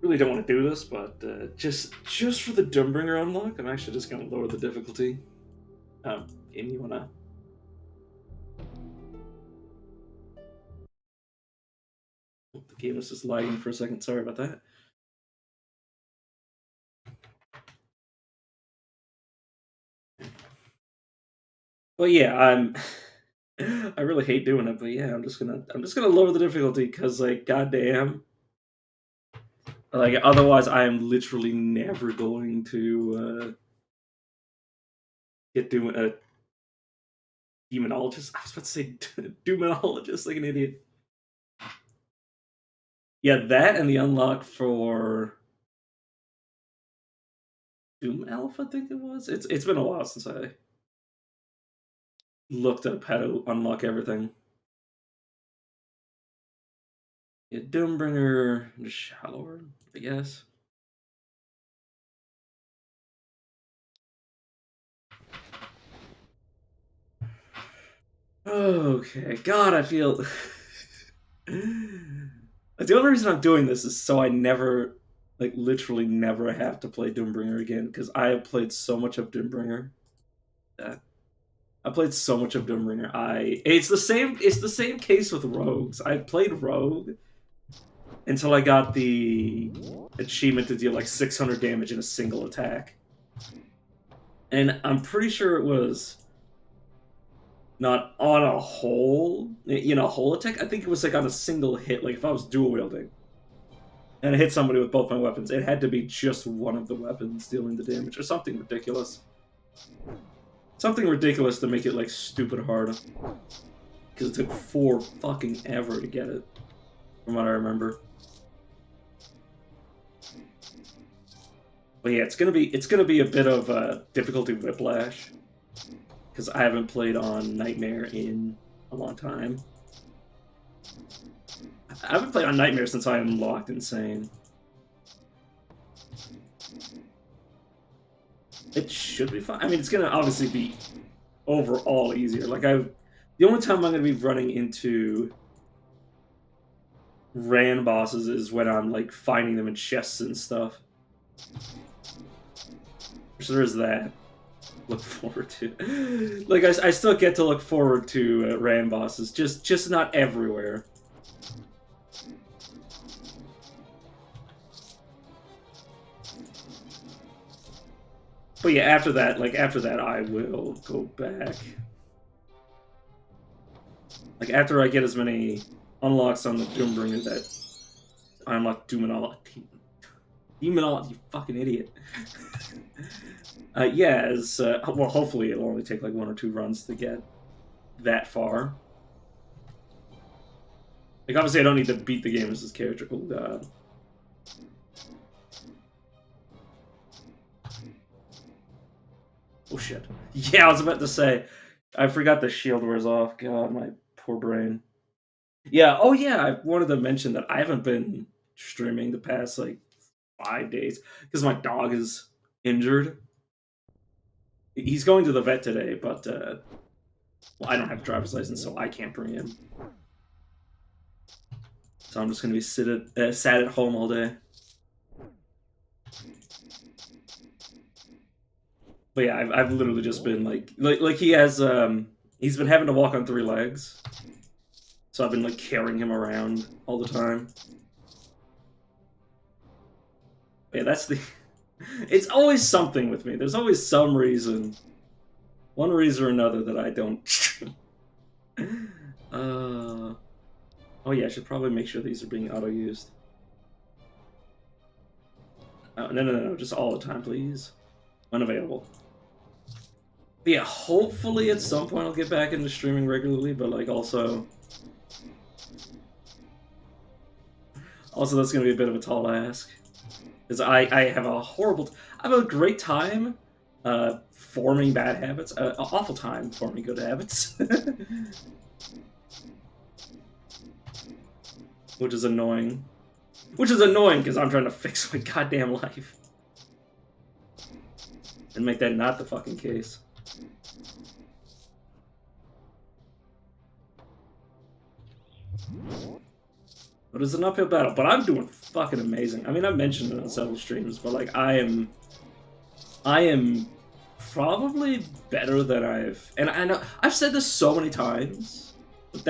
really don't want to do this, but just for the Doombringer unlock, I'm actually just going to lower the difficulty. Game, you wanna? Oh, the game was just lagging for a second. Sorry about that. But yeah, I really hate doing it, but yeah, I'm just gonna lower the difficulty because like goddamn, like otherwise I am literally never going to get doing a demonologist. I was about to say demonologist like an idiot. Yeah, that and the unlock for Doom Elf, I think it was. It's been a while since I looked up how to unlock everything. Yeah, Doombringer, just Shallower, I guess. Okay, God, I feel. The only reason I'm doing this is so I never, like, literally never have to play Doombringer again because I have played so much of Doombringer. Uh, I played so much of Doombringer. It's the same. It's the same case with rogues. I played rogue until I got the achievement to deal like 600 damage in a single attack, and I'm pretty sure it was not on a whole, a whole attack. I think it was like on a single hit. Like if I was dual wielding and I hit somebody with both my weapons, it had to be just one of the weapons dealing the damage or something ridiculous. Something ridiculous to make it like stupid hard. Because it took 4 fucking ever to get it, from what I remember. But yeah, it's gonna be a bit of difficulty whiplash because I haven't played on Nightmare in a long time. I haven't played on Nightmare since I unlocked Insane. It should be fine. I mean, it's gonna obviously be overall easier. The only time I'm gonna be running into Ran bosses is when I'm like finding them in chests and stuff. So there's that. Look forward to. Like I still get to look forward to Ran bosses, just not everywhere. But yeah, after that, I will go back. Like after I get as many unlocks on the Doombringer that I unlock Demonology. Demonology, you fucking idiot. Yeah, well, hopefully it'll only take like 1 or 2 runs to get that far. Like obviously, I don't need to beat the game as this character. Oh god. Oh shit. Yeah, I was about to say. I forgot the shield wears off. God, my poor brain. Yeah. Oh yeah, I wanted to mention that I haven't been streaming the past like 5 days because my dog is injured. He's going to the vet today, but well, I don't have a driver's license, so I can't bring him. So I'm just gonna be sat at home all day. But yeah, I've literally just been like he's been having to walk on 3 legs, so I've been like carrying him around all the time. But yeah, that's the. It's always something with me. There's always some reason, one reason or another that I don't. Oh yeah, I should probably make sure these are being auto used. No, just all the time, please. Unavailable. But yeah, hopefully at some point I'll get back into streaming regularly, but like also that's gonna be a bit of a tall ask. Because I have I have a great time forming bad habits, an awful time forming good habits. Which is annoying. Which is annoying because I'm trying to fix my goddamn life. And make that not the fucking case. But it's an uphill battle. But I'm doing fucking amazing. I mean, I've mentioned it on several streams, but like I am probably better than and I know I've said this so many times, but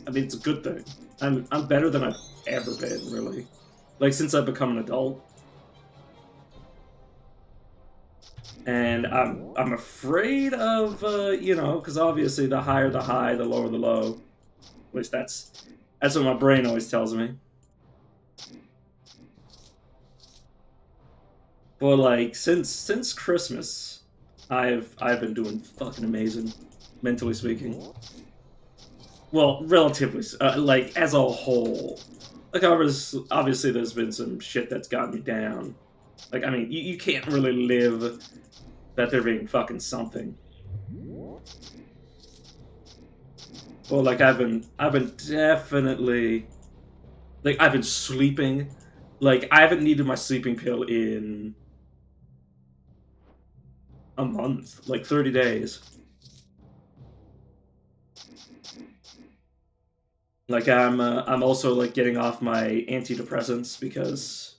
I mean, it's a good thing. I'm better than I've ever been, really. Like since I've become an adult. And I'm afraid of you know, because obviously the higher the high, the lower the low. At least that's what my brain always tells me. But like since Christmas, I've been doing fucking amazing, mentally speaking. Well, relatively, like as a whole. Like obviously there's been some shit that's gotten me down. Like I mean, you can't really live that there being fucking something. Well, like I've been definitely, like I've been sleeping, like I haven't needed my sleeping pill in a month, like 30 days. Like I'm also like getting off my antidepressants because,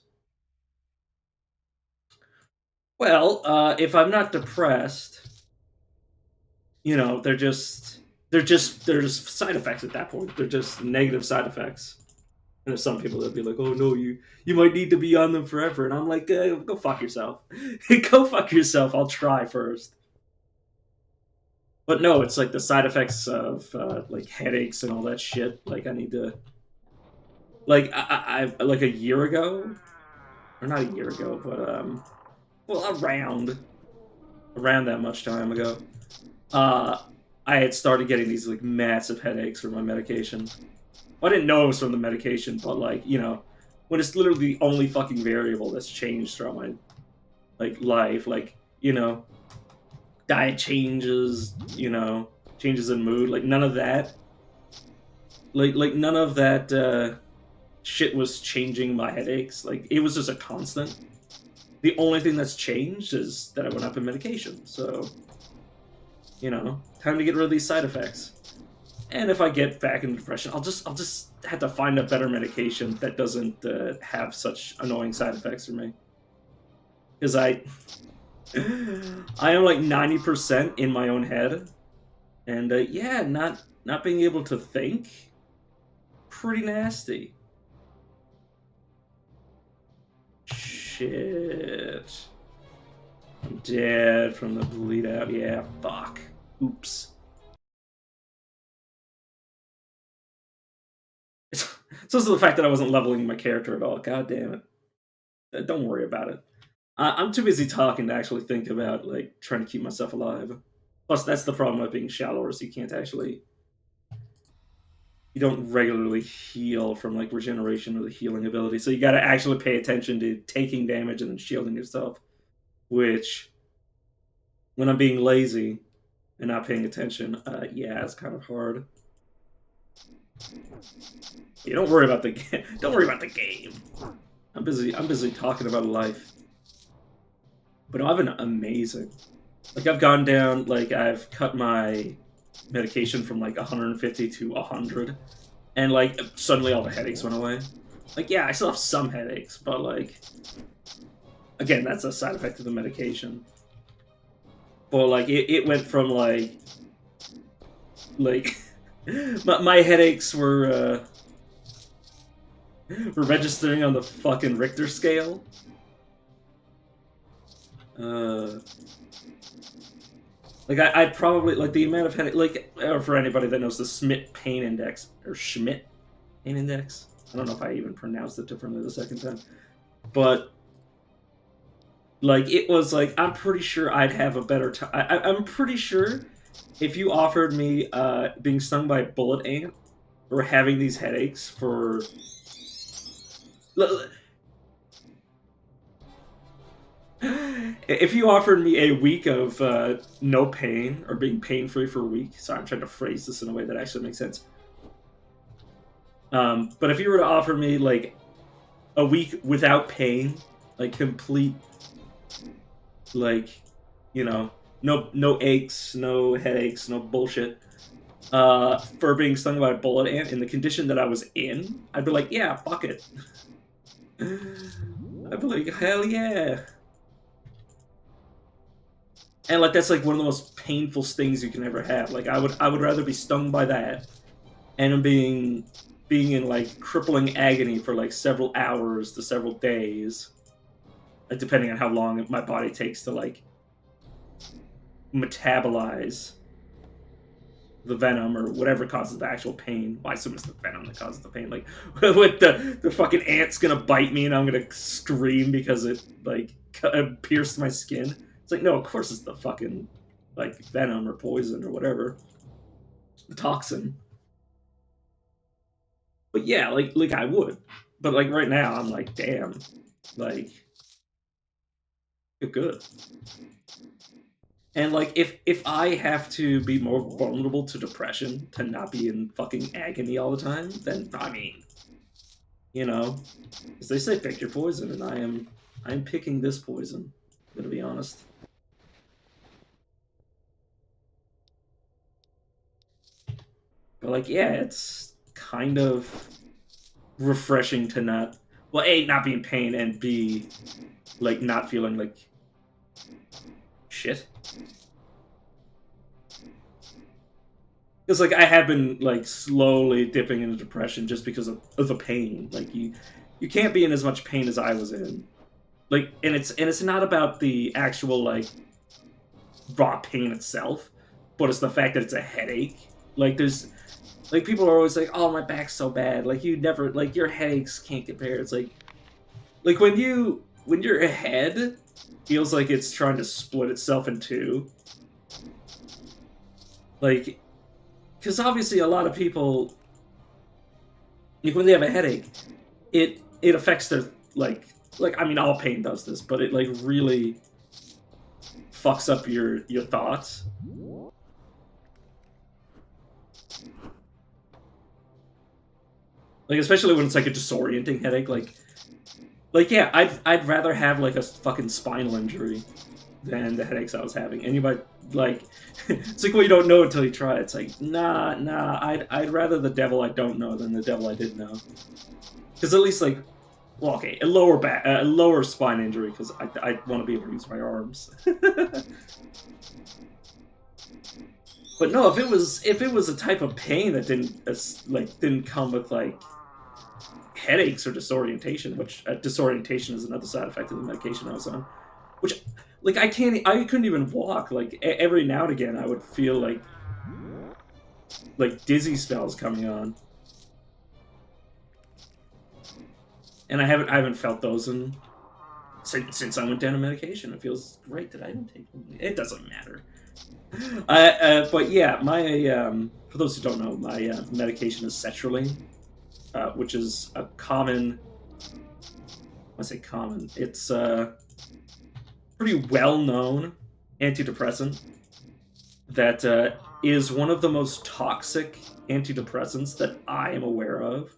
well, if I'm not depressed, you know, they're just side effects at that point. They're just negative side effects. And there's some people that be like, "Oh no, you might need to be on them forever," and I'm like, "Go fuck yourself, go fuck yourself. I'll try first." But no, it's like the side effects of like headaches and all that shit. Like I need to, like I like a year ago, or not a year ago, but well around that much time ago, uh, I had started getting these like massive headaches from my medication. Well, I didn't know it was from the medication, but like you know, when it's literally the only fucking variable that's changed throughout my like life, like you know, diet changes, you know, changes in mood, like none of that, like none of that shit was changing my headaches. Like it was just a constant. The only thing that's changed is that I went up in medication. So, you know, time to get rid of these side effects. And if I get back into depression, I'll just have to find a better medication that doesn't have such annoying side effects for me. Because I am like 90% in my own head, and yeah, not being able to think, pretty nasty. Shit, I'm dead from the bleed out. Yeah, fuck. Oops. It's also the fact that I wasn't leveling my character at all. God damn it. Don't worry about it. I'm too busy talking to actually think about like trying to keep myself alive. Plus, that's the problem with being shallower, so you can't actually, you don't regularly heal from like regeneration or the healing ability. So you got to actually pay attention to taking damage and then shielding yourself. Which, when I'm being lazy and not paying attention, yeah, it's kind of hard. Yeah, don't worry about the game. Don't worry about the game. I'm busy. I'm busy talking about life. But no, I've been amazing. Like I've gone down. Like I've cut my medication from like 150 to 100, and like suddenly all the headaches went away. Like yeah, I still have some headaches, but like again, that's a side effect of the medication. But like it went from like my headaches were registering on the fucking Richter scale. Uh, like I probably like the amount of headache, like for anybody that knows the Schmidt pain index or Schmidt pain index. I don't know if I even pronounced it differently the second time, but like it was like I'm pretty sure I'd have a better time. I'm pretty sure if you offered me being stung by a bullet ant or having these headaches for if you offered me a week of no pain or being pain free for a week, sorry, I'm trying to phrase this in a way that actually makes sense. But if you were to offer me like a week without pain, like complete, like, you know, no aches, no headaches, no bullshit, for being stung by a bullet ant in the condition that I was in, I'd be like, yeah, fuck it. I'd be like, hell yeah. And like that's like one of the most painful stings you can ever have. Like I would rather be stung by that and being in like crippling agony for like several hours to several days, depending on how long my body takes to like metabolize the venom or whatever causes the actual pain. Well, I assume it's the venom that causes the pain. Like, with the fucking ant's gonna bite me and I'm gonna scream because it like pierced my skin. It's like, no, of course it's the fucking like venom or poison or whatever, the toxin. But yeah, like I would. But like right now, I'm like, damn, like you're good. And like if I have to be more vulnerable to depression to not be in fucking agony all the time, then I mean, you know, as they say, pick your poison, and I'm picking this poison. I'm gonna be honest. But like, yeah, it's kind of refreshing to not, well, a, not be in pain, and b, like not feeling like shit. Because like I have been like slowly dipping into depression just because of the pain. Like you can't be in as much pain as I was in. Like and it's not about the actual like raw pain itself, but it's the fact that it's a headache. Like there's like people are always like, "Oh, my back's so bad." Like you never like your headaches can't compare. It's like when your head feels like it's trying to split itself in two. Like because obviously a lot of people like when they have a headache, it affects their like I mean all pain does this, but it like really fucks up your thoughts. Like especially when it's like a disorienting headache. Like yeah, I'd rather have like a fucking spinal injury than the headaches I was having. And you might like it's like what you don't know until you try. It's like nah. I'd rather the devil I don't know than the devil I did know. Because at least like well, okay, a lower spine injury because I want to be able to use my arms. But no, if it was a type of pain that didn't come with like headaches or disorientation, which disorientation is another side effect of the medication I was on, which like I couldn't even walk. Like every now and again, I would feel like dizzy spells coming on, and I haven't felt those in since I went down on medication. It feels great that I didn't take them. It doesn't matter. But yeah, my for those who don't know, my medication is sertraline, which is a common. I say common. It's pretty well known antidepressant that is one of the most toxic antidepressants that I am aware of.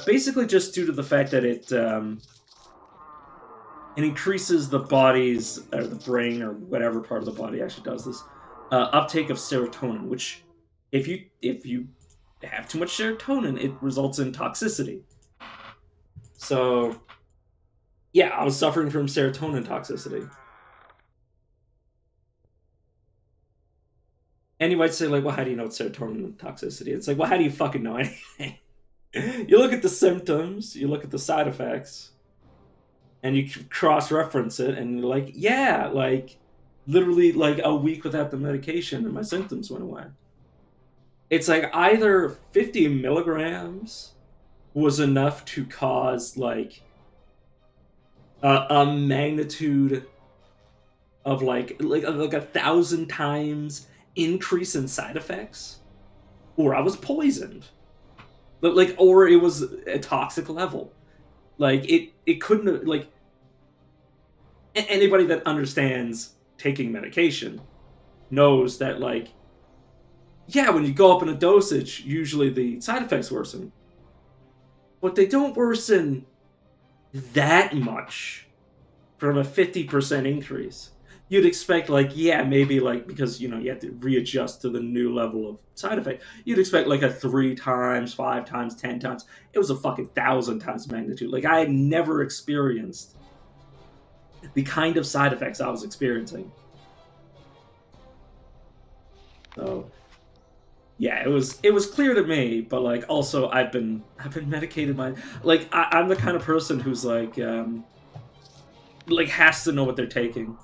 Basically, just due to the fact that it increases the body's or the brain or whatever part of the body actually does this uptake of serotonin, which if you have too much serotonin, it results in toxicity. So yeah, I was suffering from serotonin toxicity. And you might say, like, well, how do you know it's serotonin toxicity? It's like, well, how do you fucking know anything? You look at the symptoms, you look at the side effects, and you cross reference it, and you're like, yeah, like, literally, like, a week without the medication, and my symptoms went away. It's like either 50 milligrams was enough to cause, like, a magnitude of, like 1,000 times increase in side effects, or I was poisoned. But like, or it was a toxic level. Like it couldn't have, like anybody that understands taking medication knows that like yeah, when you go up in a dosage, usually the side effects worsen, but they don't worsen that much from a 50% increase. you'd expect, like, yeah, maybe, like, because, you have to readjust to the new level of side effect, you'd expect, like, a 3 times, 5 times, 10 times. It was a fucking 1,000 times magnitude. Like, I had never experienced the kind of side effects I was experiencing. So, yeah, it was clear to me, but, like, also I've been medicated like, I'm the kind of person who's, like, has to know what they're taking.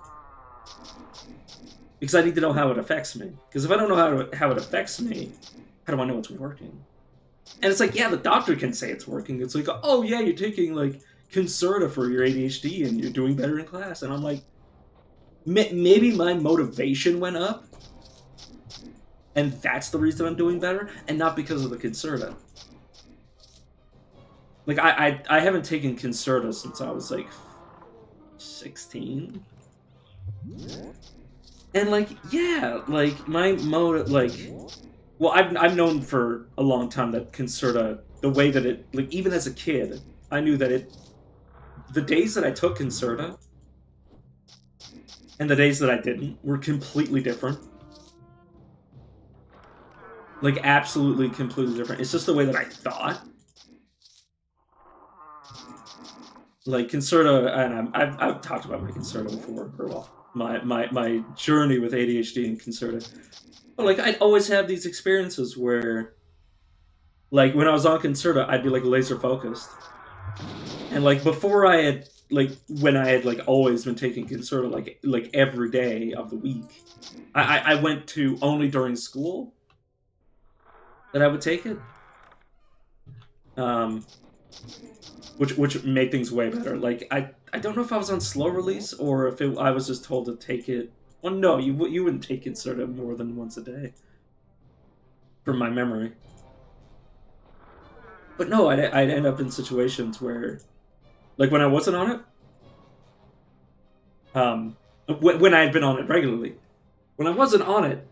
Because I need to know how it affects me. Because if I don't know how it affects me, how do I know it's working? And it's like, yeah, the doctor can say it's working. It's like, oh yeah, you're taking like Concerta for your ADHD and you're doing better in class. And I'm like, maybe my motivation went up, and that's the reason I'm doing better, and not because of the Concerta. Like I haven't taken Concerta since I was like 16. And like, yeah, like my motive, like, well, I've known for a long time that Concerta, the way that it, like, even as a kid, I knew that the days that I took Concerta and the days that I didn't were completely different. Like, absolutely, completely different. It's just the way that I thought. Like, Concerta, and I've talked about my Concerta before, or well, my journey with ADHD and Concerta. But like, I'd always have these experiences where, like, when I was on Concerta, I'd be like laser focused, and like before I had, like, when I had like always been taking Concerta like every day of the week, I went to only during school that I would take it, um, which made things way better. Like, I don't know if I was on slow release or if I was just told to take it. Well, no, you wouldn't take Concerta more than once a day, from my memory. But no, I'd end up in situations where, like, when I wasn't on it, um, when I had been on it regularly, when I wasn't on it,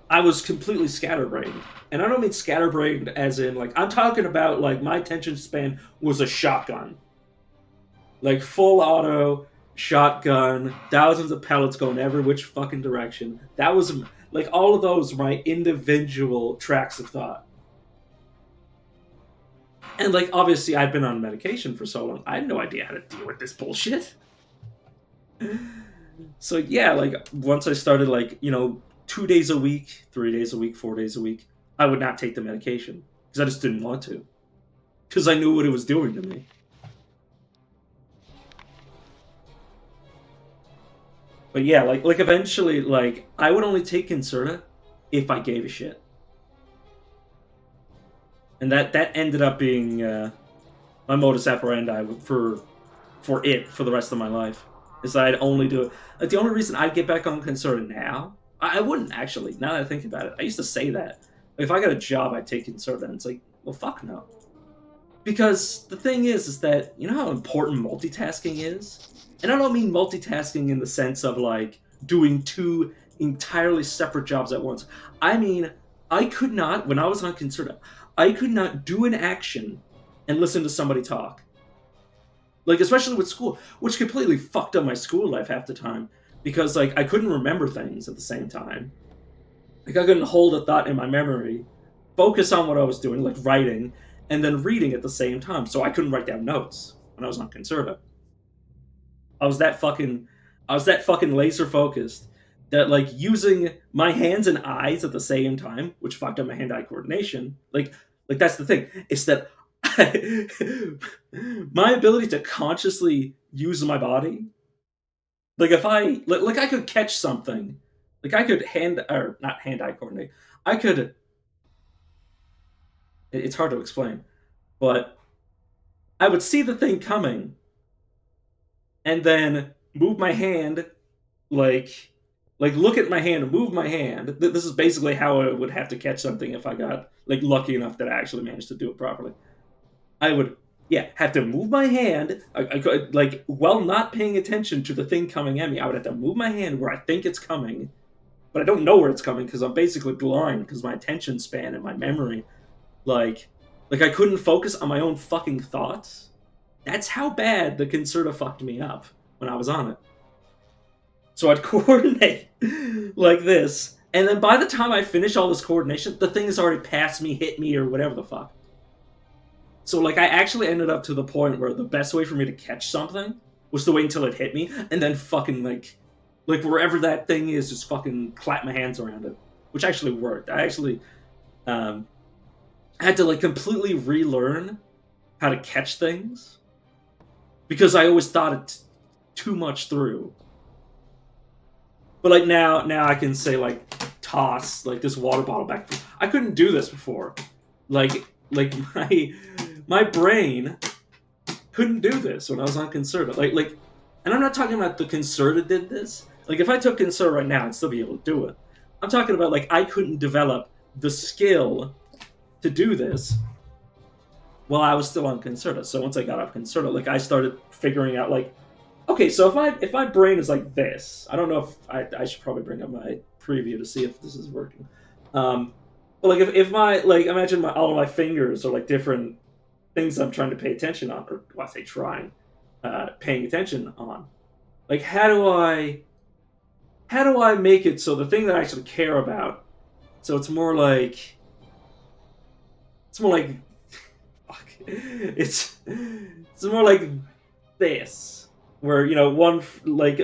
I was completely scatterbrained. And I don't mean scatterbrained as in, like, I'm talking about, like, my attention span was a shotgun. Like, full auto, shotgun, thousands of pellets going every which fucking direction. That was, like, all of those were my individual tracks of thought. And, like, obviously, I'd been on medication for so long, I had no idea how to deal with this bullshit. So, yeah, like, once I started, like, 2 days a week, 3 days a week, 4 days a week, I would not take the medication because I just didn't want to, because I knew what it was doing to me. But yeah, like eventually, like, I would only take Concerta if I gave a shit, and that ended up being my modus operandi for the rest of my life. Is that I'd only do it. Like, the only reason I'd get back on Concerta now, I wouldn't actually. Now that I think about it, I used to say that if I got a job, I'd take Concerta, and it's like, well, fuck no. Because the thing is that, you know how important multitasking is? And I don't mean multitasking in the sense of like doing two entirely separate jobs at once. I mean, I could not, when I was on Concerta, I could not do an action and listen to somebody talk. Like, especially with school, which completely fucked up my school life half the time. Because, like, I couldn't remember things at the same time. Like, I couldn't hold a thought in my memory, focus on what I was doing, like writing, and then reading at the same time. So I couldn't write down notes when I was on Concerta. I was that fucking, I was that fucking laser focused that, like, using my hands and eyes at the same time, which fucked up my hand-eye coordination. Like that's the thing. It's that my ability to consciously use my body. Like, if I could catch something, like, I could hand or not hand-eye coordinate. I could. It's hard to explain, but I would see the thing coming and then move my hand, like look at my hand and move my hand. This is basically how I would have to catch something if I got, like, lucky enough that I actually managed to do it properly. I would, yeah, have to move my hand. I could, like, while not paying attention to the thing coming at me, I would have to move my hand where I think it's coming, but I don't know where it's coming because I'm basically blind because my attention span and my memory, like I couldn't focus on my own fucking thoughts. That's how bad the Concerta fucked me up when I was on it. So I'd coordinate like this, and then by the time I finish all this coordination, the thing has already passed me, hit me, or whatever the fuck. So like I actually ended up to the point where the best way for me to catch something was to wait until it hit me, and then fucking like wherever that thing is, just fucking clap my hands around it, which actually worked. I actually had to like completely relearn how to catch things because I always thought it too much through. But like now I can say like toss like this water bottle back. I couldn't do this before. Like my brain couldn't do this when I was on Concerta. Like, and I'm not talking about the Concerta did this. Like if I took Concerta right now, I'd still be able to do it. I'm talking about like I couldn't develop the skill to do this while I was still on Concerta. So once I got off Concerta, like I started figuring out like, okay, so if my brain is like this, I don't know if I should probably bring up my preview to see if this is working. But like if my like imagine all of my fingers are like different things I'm trying to pay attention on, or well, I say trying, paying attention on. Like how do I make it so the thing that I actually care about, so it's more like fuck, it's more like this, where one like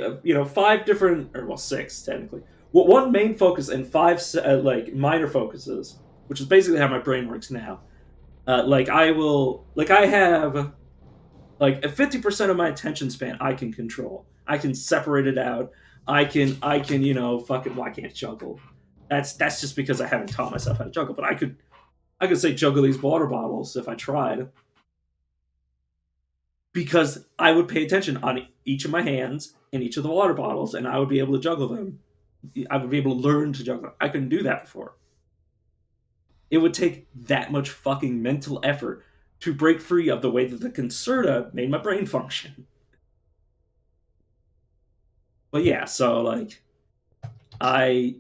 five different, or well six technically, well, one main focus and five like minor focuses, which is basically how my brain works now. Like I have like 50% of my attention span I can control. I can separate it out. I can fucking well, I can't juggle. That's just because I haven't taught myself how to juggle. But I could say juggle these water bottles if I tried, because I would pay attention on each of my hands and each of the water bottles, and I would be able to juggle them. I would be able to learn to juggle them. I couldn't do that before. It would take that much fucking mental effort to break free of the way that the Concerta made my brain function. But yeah, so like I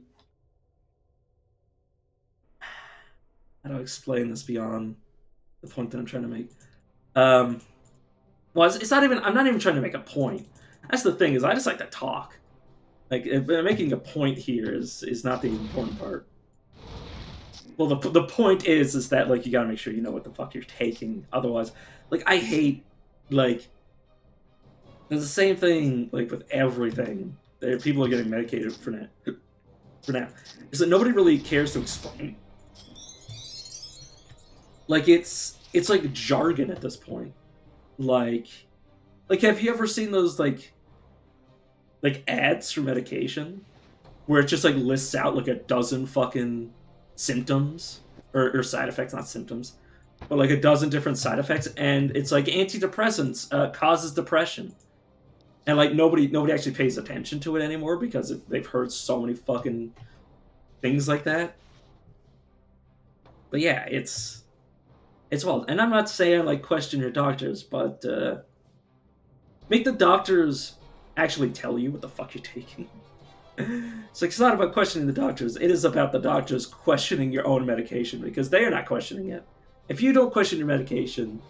how do I explain this beyond the point that I'm trying to make? Well, it's not even. I'm not even trying to make a point. That's the thing, is I just like to talk. Like making a point here is not the important part. Well, the point is that like you gotta make sure you know what the fuck you're taking. Otherwise, like I hate like it's the same thing like with everything. People are getting medicated for now. Is that nobody really cares to explain. Like it's like jargon at this point. Like have you ever seen those like ads for medication where it just like lists out like a dozen fucking symptoms or side effects, not symptoms, but like a dozen different side effects, and it's like antidepressants causes depression, and like nobody actually pays attention to it anymore because they've heard so many fucking things like that. But yeah, it's wild, and I'm not saying like question your doctors, but make the doctors actually tell you what the fuck you're taking. It's like it's not about questioning the doctors. It is about the doctors questioning your own medication, because they are not questioning it. If you don't question your medication,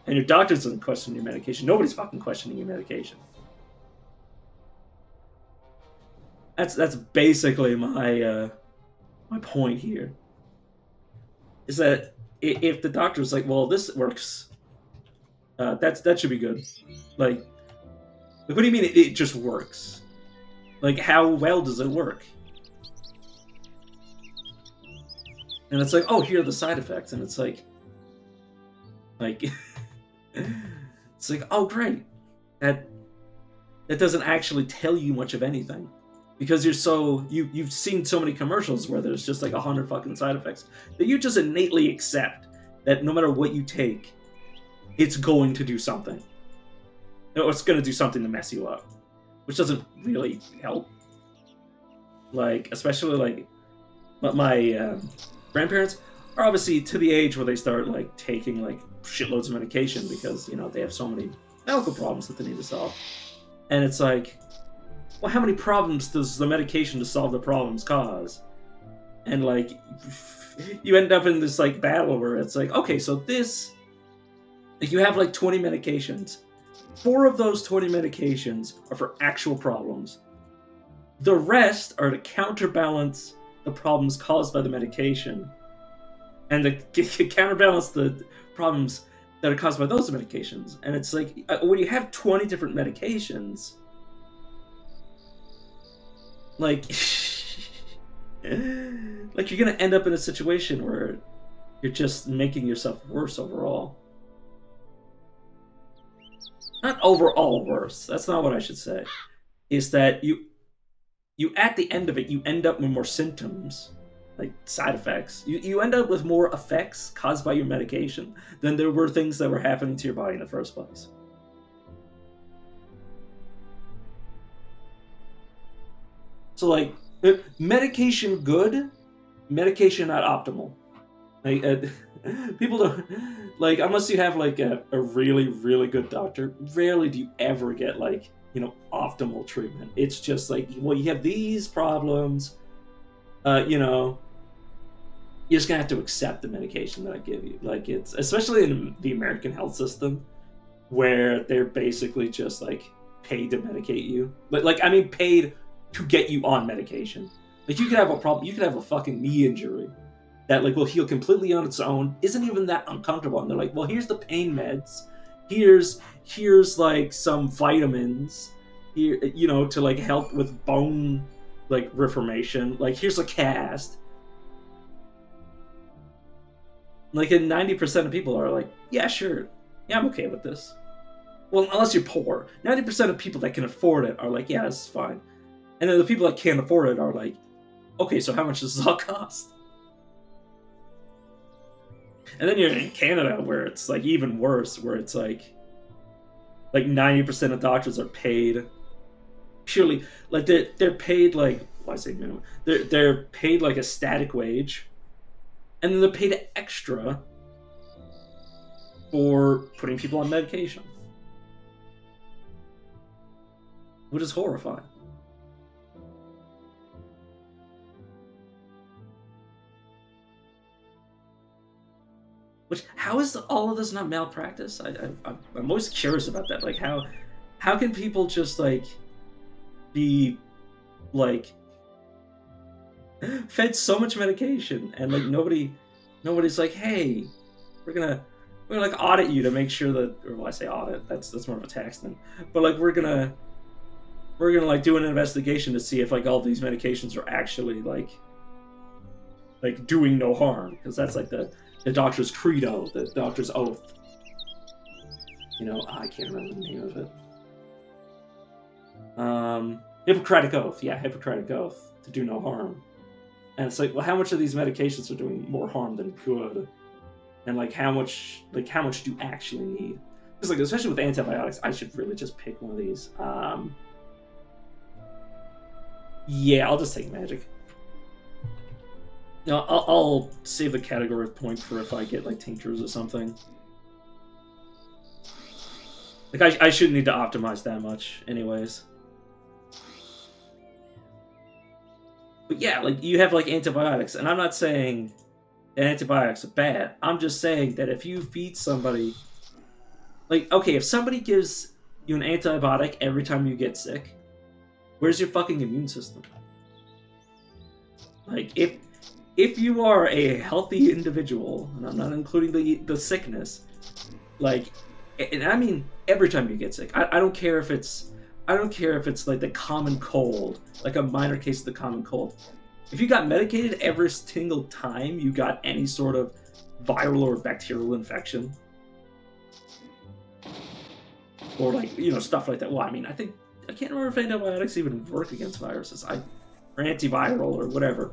and your doctor doesn't question your medication, nobody's fucking questioning your medication. That's basically my point here. Is that if the doctor's like, well, this works, that should be good. Like what do you mean it just works? Like, how well does it work? And it's like, oh, here are the side effects, and it's like it's like, oh, great. That doesn't actually tell you much of anything, because you've seen so many commercials where there's just like 100 fucking side effects that you just innately accept that no matter what you take, it's going to do something. Or it's going to do something to mess you up, which doesn't really help. Like, especially like my grandparents are obviously to the age where they start like taking like shitloads of medication because they have so many medical problems that they need to solve, and it's like, well, how many problems does the medication to solve the problems cause? And like you end up in this like battle where it's like, okay, so this, like, you have like 20 medications. 4 of those 20 medications are for actual problems. The rest are to counterbalance the problems caused by the medication, and to counterbalance the problems that are caused by those medications. And it's like when you have 20 different medications, like like you're gonna end up in a situation where you're just making yourself worse overall. Not overall worse. That's not what I should say. Is that you at the end of it, you end up with more symptoms, like side effects. You end up with more effects caused by your medication than there were things that were happening to your body in the first place. So like medication good, medication not optimal. Like people don't like unless you have like a really really good doctor. Rarely do you ever get like optimal treatment. It's just like, well, you have these problems. You're just gonna have to accept the medication that I give you. Like it's especially in the American health system where they're basically just like paid to medicate you. But like I mean paid to get you on medication. Like you could have a problem, you could have a fucking knee injury that like will heal completely on its own, isn't even that uncomfortable. And they're like, well, here's the pain meds, here's like some vitamins here, to like help with bone like reformation. Like here's a cast. Like, and 90% of people are like, yeah, sure, yeah, I'm okay with this. Well, unless you're poor, 90% of people that can afford it are like, yeah, this is fine. And then the people that can't afford it are like, okay, so how much does this all cost? And then you're in Canada where it's like even worse, where it's like 90% of doctors are paid purely like they're paid like, why say minimum? They're paid like a static wage, and then they're paid extra for putting people on medication, which is horrifying. Which, how is all of this not malpractice? I'm always curious about that. Like, how can people just like be like fed so much medication and like nobody's like, hey, we're gonna like audit you to make sure that, or well, I say audit, that's more of a tax thing, but like we're gonna like do an investigation to see if like all these medications are actually like doing no harm, because that's like the doctor's credo, the doctor's oath. I can't remember the name of it. Hippocratic Oath. Yeah, Hippocratic Oath, to do no harm. And it's like, well, how much of these medications are doing more harm than good? And like, how much do you actually need? Because like, especially with antibiotics, I should really just pick one of these. Yeah, I'll just take magic. No, I'll save the category of point for if I get like tinctures or something. Like I shouldn't need to optimize that much, anyways. But yeah, like you have like antibiotics, and I'm not saying that antibiotics are bad. I'm just saying that if you feed somebody, like, okay, if somebody gives you an antibiotic every time you get sick, where's your fucking immune system? Like if you are a healthy individual, and I'm not including the sickness, like, and I mean every time you get sick, I don't care if it's like the common cold, like a minor case of the common cold. If you got medicated every single time you got any sort of viral or bacterial infection, or like stuff like that. Well, I mean, I can't remember if antibiotics even work against viruses. Or antiviral or whatever.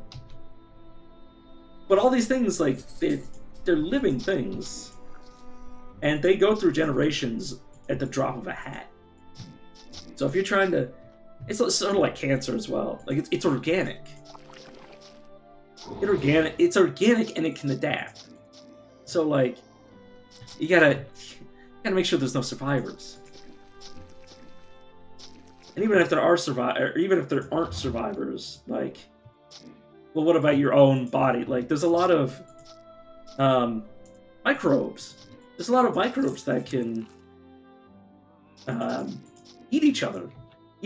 But all these things, like they're living things, and they go through generations at the drop of a hat. So if you're trying to, it's sort of like cancer as well. Like it's organic. It's organic and it can adapt. So like, you gotta make sure there's no survivors. And even if there are even if there aren't survivors, like, well, what about your own body? Like, there's a lot of microbes. There's a lot of microbes that can eat each other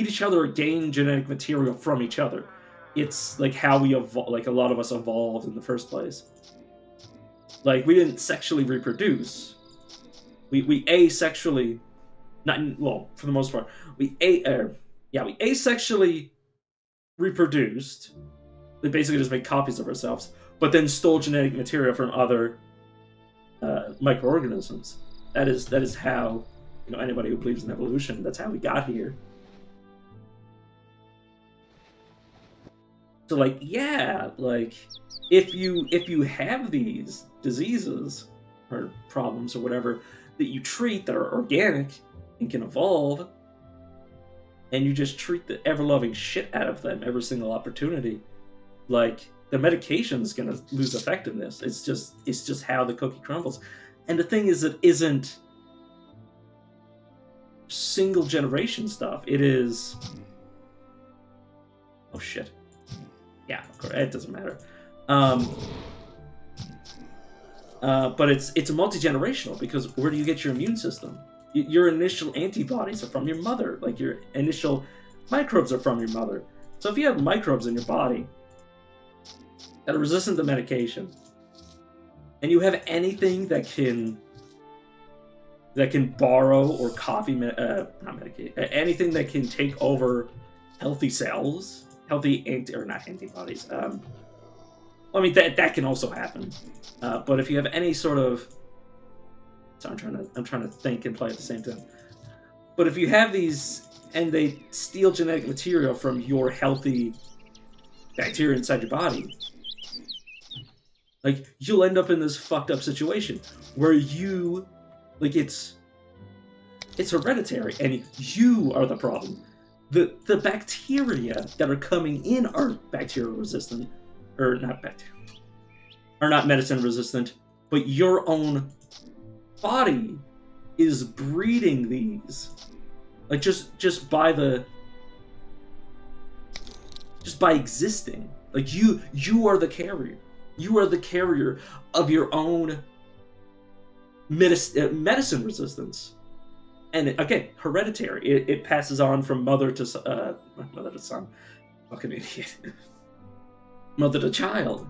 eat each other or gain genetic material from each other. It's like how we like a lot of us evolved in the first place. Like we didn't sexually reproduce. We asexually, not well for the most part. We asexually reproduced. They basically just made copies of ourselves, but then stole genetic material from other microorganisms. That is how, you know, anybody who believes in evolution, that's how we got here. So like, yeah, like if you have these diseases or problems or whatever that you treat that are organic and can evolve, and you just treat the ever-loving shit out of them every single opportunity, like the medication's gonna lose effectiveness. It's just how the cookie crumbles. And the thing is, it isn't single generation stuff. It is, oh shit, yeah, of course, it doesn't matter. But it's multi-generational, because where do you get your immune system? Your initial antibodies are from your mother. Like your initial microbes are from your mother. So if you have microbes in your body that are resistant to medication, and you have anything that can borrow or copy not medicate anything that can take over healthy cells, healthy not antibodies. I mean that can also happen. But if you have any sort of, so I'm trying to think and play at the same time. But if you have these and they steal genetic material from your healthy bacteria inside your body, like you'll end up in this fucked up situation where you, like, it's hereditary and you are the problem. The bacteria that are coming in are bacterial resistant, or not bacteria, are not medicine resistant, but your own body is breeding these, like just by existing. Like you are the carrier. You are the carrier of your own medicine resistance. And again, hereditary. It passes on from mother to son. Fucking idiot. Mother to child.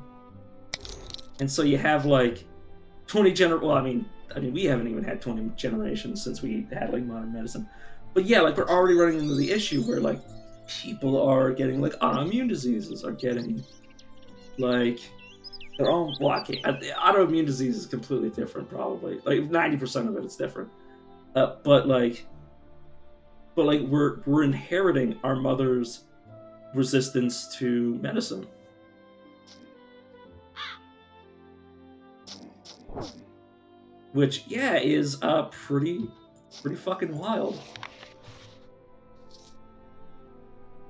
And so you have like 20 well, I mean we haven't even had 20 generations since we had like modern medicine. But yeah, like we're already running into the issue where like people are getting like autoimmune diseases, are getting like their own, well, autoimmune disease is completely different, probably. Like 90% of it is different. But we're inheriting our mother's resistance to medicine. Which, yeah, is pretty fucking wild.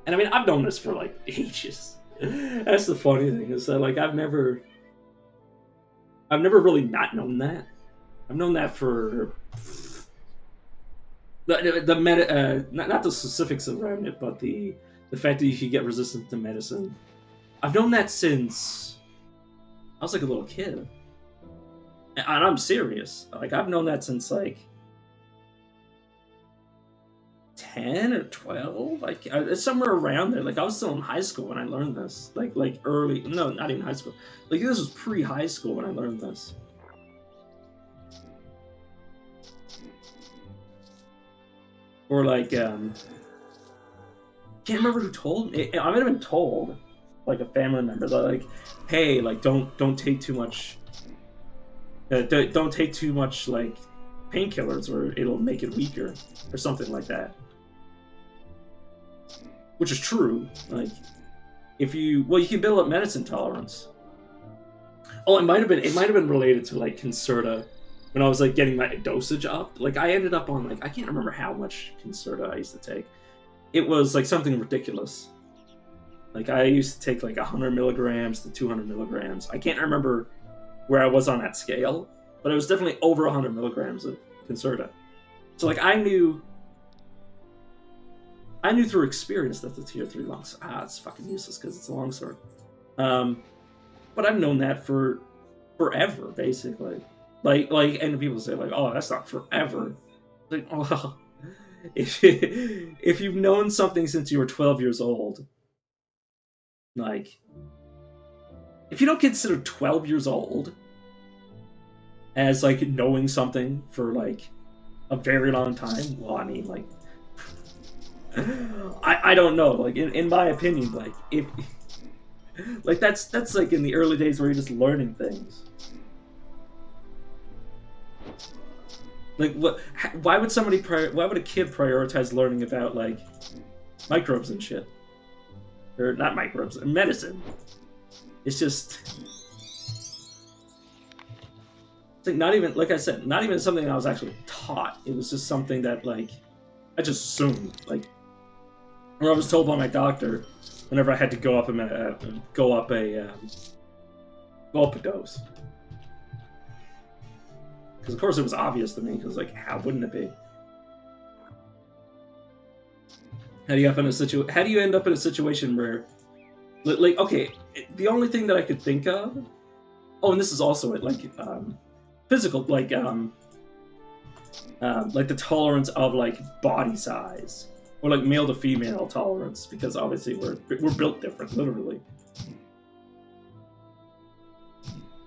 And I mean, I've known this for like ages. That's the funny thing, is that like I've never really not known that. I've known that for not the specifics around it, but the fact that you could get resistant to medicine. I've known that since I was like a little kid. And I'm serious. Like I've known that since like 10 or 12. Like it's somewhere around there. Like I was still in high school when I learned this. Like early, no, not even high school. Like this was pre-high school when I learned this. Or like can't remember who told me. I might have been told, like a family member, that like, hey, like don't take too much. Don't take too much like painkillers, or it'll make it weaker, or something like that. Which is true. Like, if you can build up medicine tolerance. Oh, it might have been related to like Concerta. When I was like getting my dosage up, like I ended up on like, I can't remember how much Concerta I used to take. It was like something ridiculous. Like I used to take like 100 milligrams to 200 milligrams. I can't remember where I was on that scale, but it was definitely over 100 milligrams of Concerta. So like I knew through experience that the tier 3 longsword, it's fucking useless because it's a longsword. But I've known that for forever, basically. Like, and people say like, oh, that's not forever. Like, oh, if you've known something since you were 12 years old, like, if you don't consider 12 years old as like knowing something for like a very long time, well, I mean, like, I don't know. Like, in my opinion, like, if like that's like in the early days where you're just learning things. Like, what? Why would somebody? Why would a kid prioritize learning about like microbes and shit, or not microbes, medicine? It's just, it's like not even, like I said, not even something I was actually taught. It was just something that like I just assumed. Like, or I was told by my doctor whenever I had to go up a dose. Because of course it was obvious to me. Because like, how wouldn't it be? How do you end up in a situation where, like, okay, the only thing that I could think of. Oh, and this is also it, like, physical, like the tolerance of like body size, or like male to female tolerance, because obviously we're built different, literally.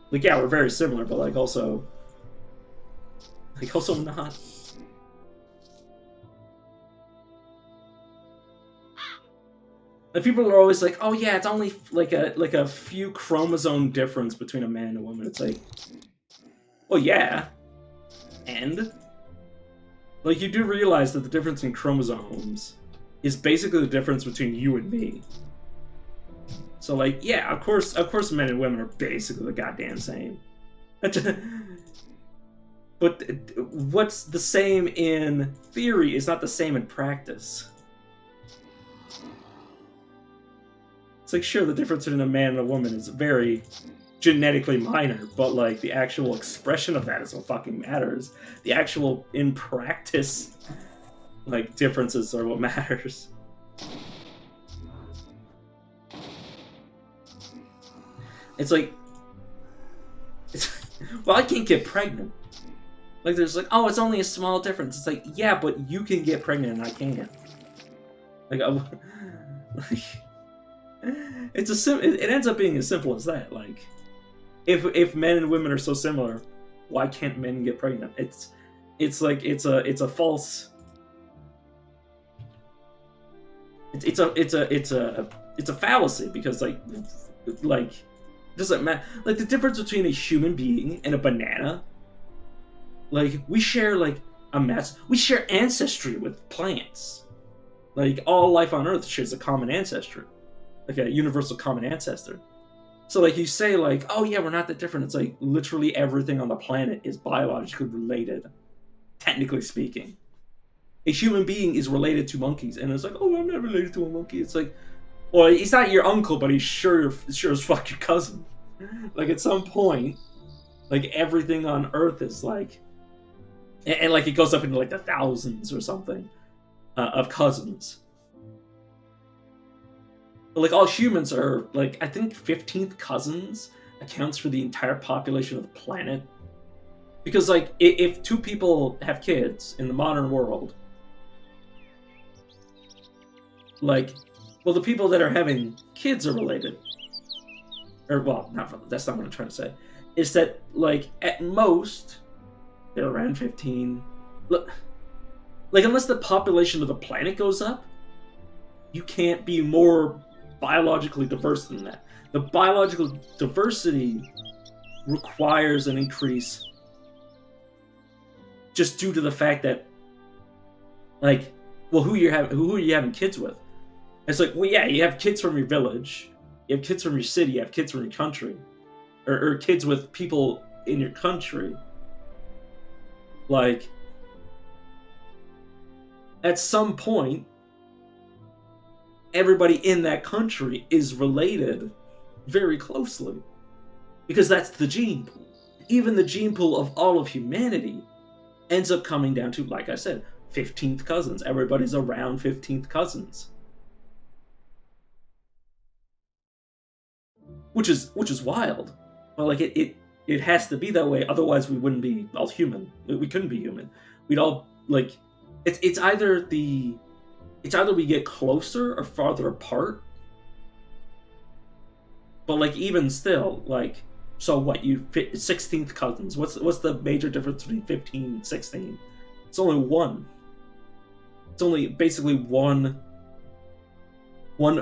Like, yeah, we're very similar, but like also not. And people are always like, "Oh yeah, it's only like a few chromosome difference between a man and a woman." It's like, well, yeah, and like, you do realize that the difference in chromosomes is basically the difference between you and me. So like, yeah, of course, men and women are basically the goddamn same. But what's the same in theory is not the same in practice. It's like, sure, the difference between a man and a woman is very genetically minor, but like the actual expression of that is what fucking matters. The actual in practice, like, differences are what matters. It's like, well, I can't get pregnant. Like, there's like, oh, it's only a small difference. It's like, yeah, but you can get pregnant and I can't. Like, like, it ends up being as simple as that. Like, if men and women are so similar, why can't men get pregnant? It's like, it's a false. It's a fallacy, because like doesn't matter. Like, the difference between a human being and a banana. Like, we share like we share ancestry with plants. Like, all life on Earth shares a common ancestry, like a universal common ancestor. So like, you say like, oh yeah, we're not that different. It's like, literally everything on the planet is biologically related, technically speaking. A human being is related to monkeys, and it's like, oh, I'm not related to a monkey. It's like, well, he's not your uncle, but he's sure as fuck your cousin. Like, at some point, like, everything on Earth is like, and like, it goes up into like the thousands or something of cousins. But like, all humans are like, I think 15th cousins accounts for the entire population of the planet. Because like, if two people have kids in the modern world, like, well, the people that are having kids are related. Or, well, that's not what I'm trying to say. Is that like, at most they're around 15. Look, like, unless the population of the planet goes up, you can't be more biologically diverse than that. The biological diversity requires an increase just due to the fact that, like, well, who are you having kids with? It's like, well, yeah, you have kids from your village, you have kids from your city, you have kids from your country, or kids with people in your country. Like, at some point, everybody in that country is related very closely, because that's the gene pool. Even the gene pool of all of humanity ends up coming down to, like I said, 15th cousins. Everybody's around 15th cousins. Which is wild. But like, it has to be that way, otherwise we wouldn't be all human. We couldn't be human. We'd all, like, it's either we get closer or farther apart. But like even still, like so what 16th cousins? What's the major difference between 15 and 16? It's only one. It's only basically one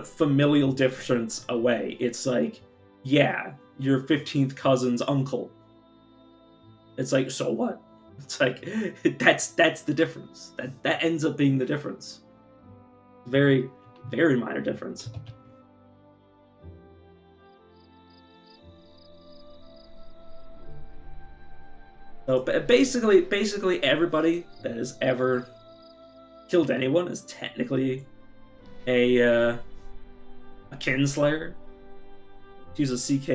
familial difference away. It's like, yeah, your 15th cousin's uncle. It's like, so what? It's like that's the difference. That ends up being the difference. Very, very minor difference. So basically everybody that has ever killed anyone is technically a kinslayer. To use a CK.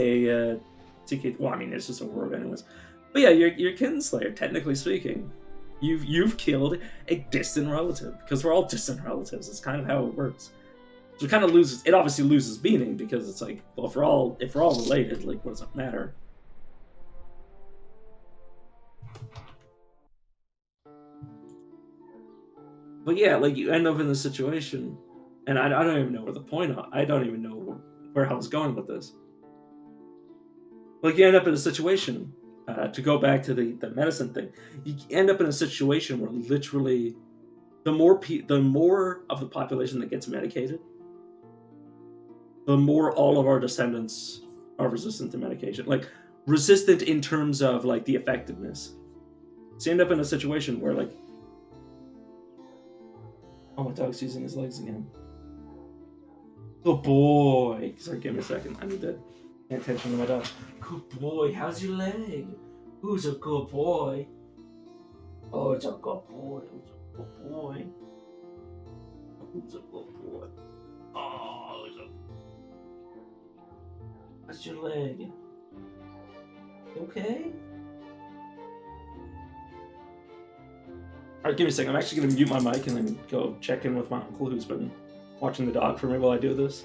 Well, I mean, it's just a word, anyways. But yeah, you're kinslayer. Technically speaking, you've killed a distant relative because we're all distant relatives. It's kind of how it works. So it kind of loses. It obviously loses meaning because it's like, well, if we're all related, like, what does it matter? But yeah, like you end up in this situation, and I don't even know where the point. I don't even know where I was going with this. Like you end up in a situation. To go back to the medicine thing, you end up in a situation where literally, the more of the population that gets medicated, the more all of our descendants are resistant to medication. Like resistant in terms of like the effectiveness. So you end up in a situation where like, oh, my dog's using his legs again. Good boy. Sorry, give me a second. I need to pay attention to my dog. Good boy. How's your leg? Who's a good boy? Oh, it's a good boy. Who's a good boy? Who's a good boy? Oh, how's your leg? You okay? Alright, give me a second. I'm actually going to mute my mic and then go check in with my uncle who's been watching the dog for me while I do this.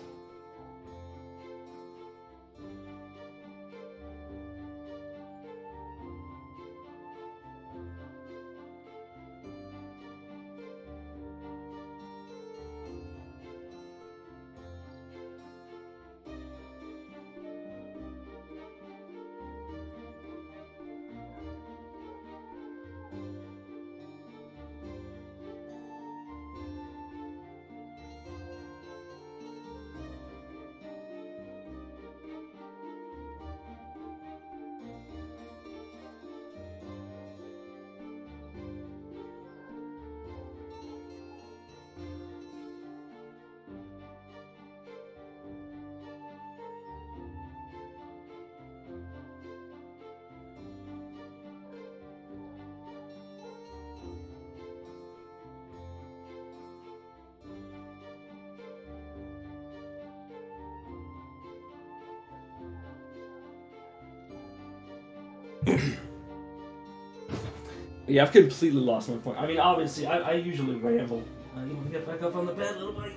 Yeah, I've completely lost my point. I mean, obviously, I usually ramble. You want to get back up on the bed, little buddy?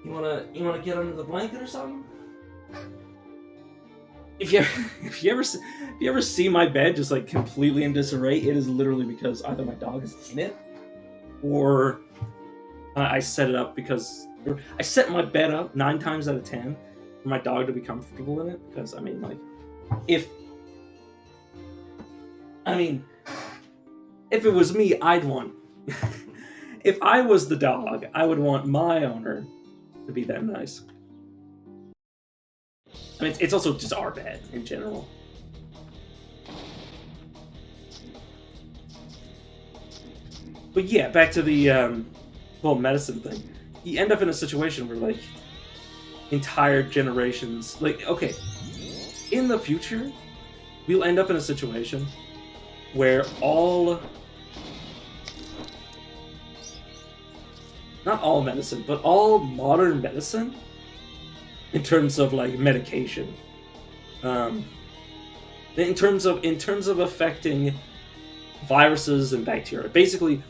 You wanna get under the blanket or something? If you ever see my bed just like completely in disarray, it is literally because either my dog is in it, or I set it up because I set my bed up 9 times out of 10 for my dog to be comfortable in it. Because I mean, like, if it was me, I'd want. If I was the dog, I would want my owner to be that nice. I mean, it's also just our bed in general. But yeah, back to the whole medicine thing. You end up in a situation where, like, entire generations... Like, okay, in the future, we'll end up in a situation where all... Not all medicine, but all modern medicine, in terms of like medication, in terms of affecting viruses and bacteria, basically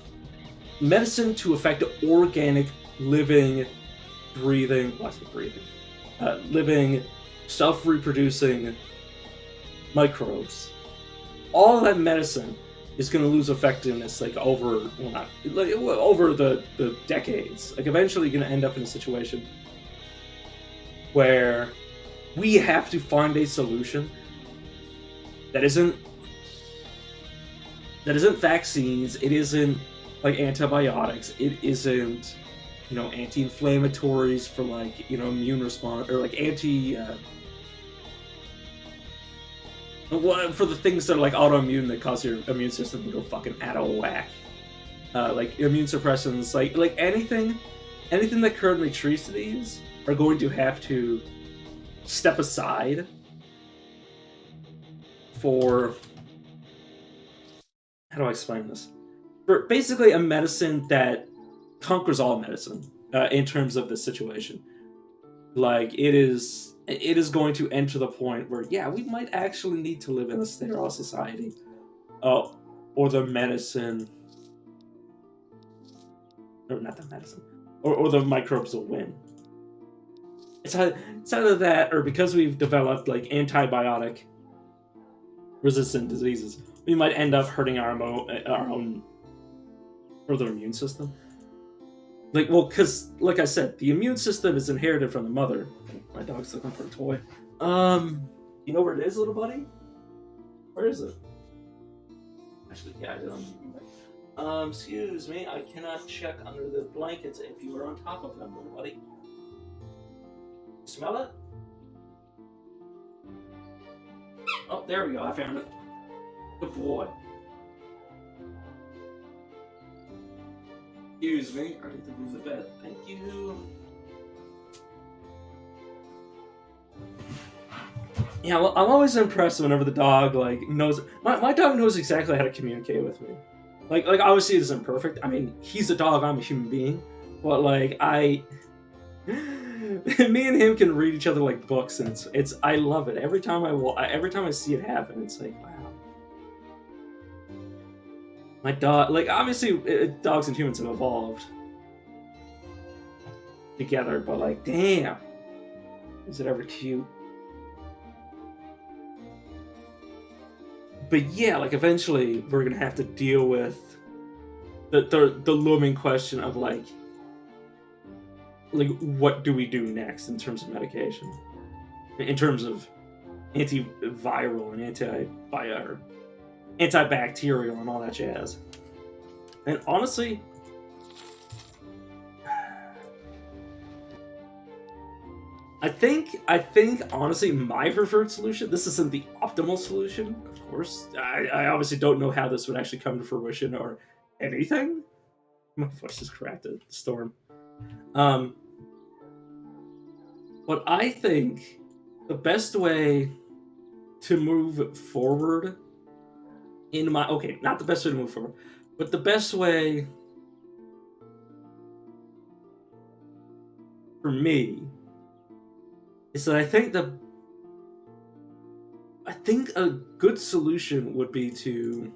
medicine to affect organic, living, living, self-reproducing microbes. All that medicine is going to lose effectiveness like over over the decades. Like eventually going to end up in a situation where we have to find a solution that isn't vaccines, it isn't like antibiotics, it isn't anti-inflammatories for like immune response, or like for the things that are like autoimmune that cause your immune system to go fucking out of whack. Like immune suppressants, like anything that currently treats these are going to have to step aside for, how do I explain this? For basically a medicine that conquers all medicine in terms of this situation. Like it is going to enter the point where we might actually need to live in a sterile society, or the medicine, or not the medicine, or the microbes will win. It's either that, or because we've developed like antibiotic resistant diseases, we might end up hurting our own further immune system. Like, well, because like I said, the immune system is inherited from the mother. My dog's looking for a toy. You know where it is, little buddy? Where is it? Actually, I don't. Excuse me, I cannot check under the blankets if you are on top of them, little buddy. Smell it? Oh, there we go. I found it. Good boy. Excuse me. I need to move the bed. Thank you. Yeah, well, I'm always impressed whenever the dog knows. My dog knows exactly how to communicate with me. Like obviously it isn't perfect. I mean, he's a dog. I'm a human being. But me and him can read each other like books, and it's I love it. Every time I see it happen, it's like, wow. My dog, obviously dogs and humans have evolved together, but damn, is it ever cute? But yeah, eventually we're gonna have to deal with the looming question of what do we do next in terms of medication, in terms of antiviral and antibacterial and all that jazz. And honestly, I think honestly my preferred solution, this isn't the optimal solution, of course. I obviously don't know how this would actually come to fruition or anything. My voice is cracked at the storm. But I think the best way to move forward not the best way to move forward, but the best way for me is that I think a good solution would be to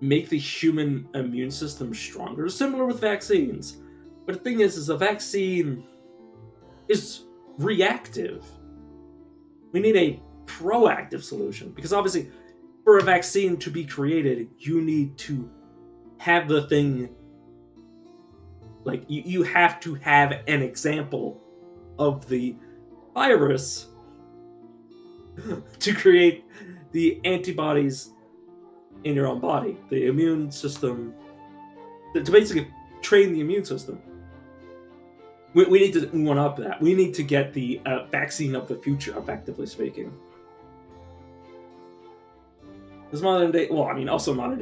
make the human immune system stronger, similar with vaccines. But the thing is a vaccine is reactive. We need a proactive solution, because obviously for a vaccine to be created, you need to have the thing, you have to have an example of the virus to create the antibodies in your own body, the immune system, to basically train the immune system. We need to one up that. We need to get the vaccine of the future, effectively speaking. Because modern day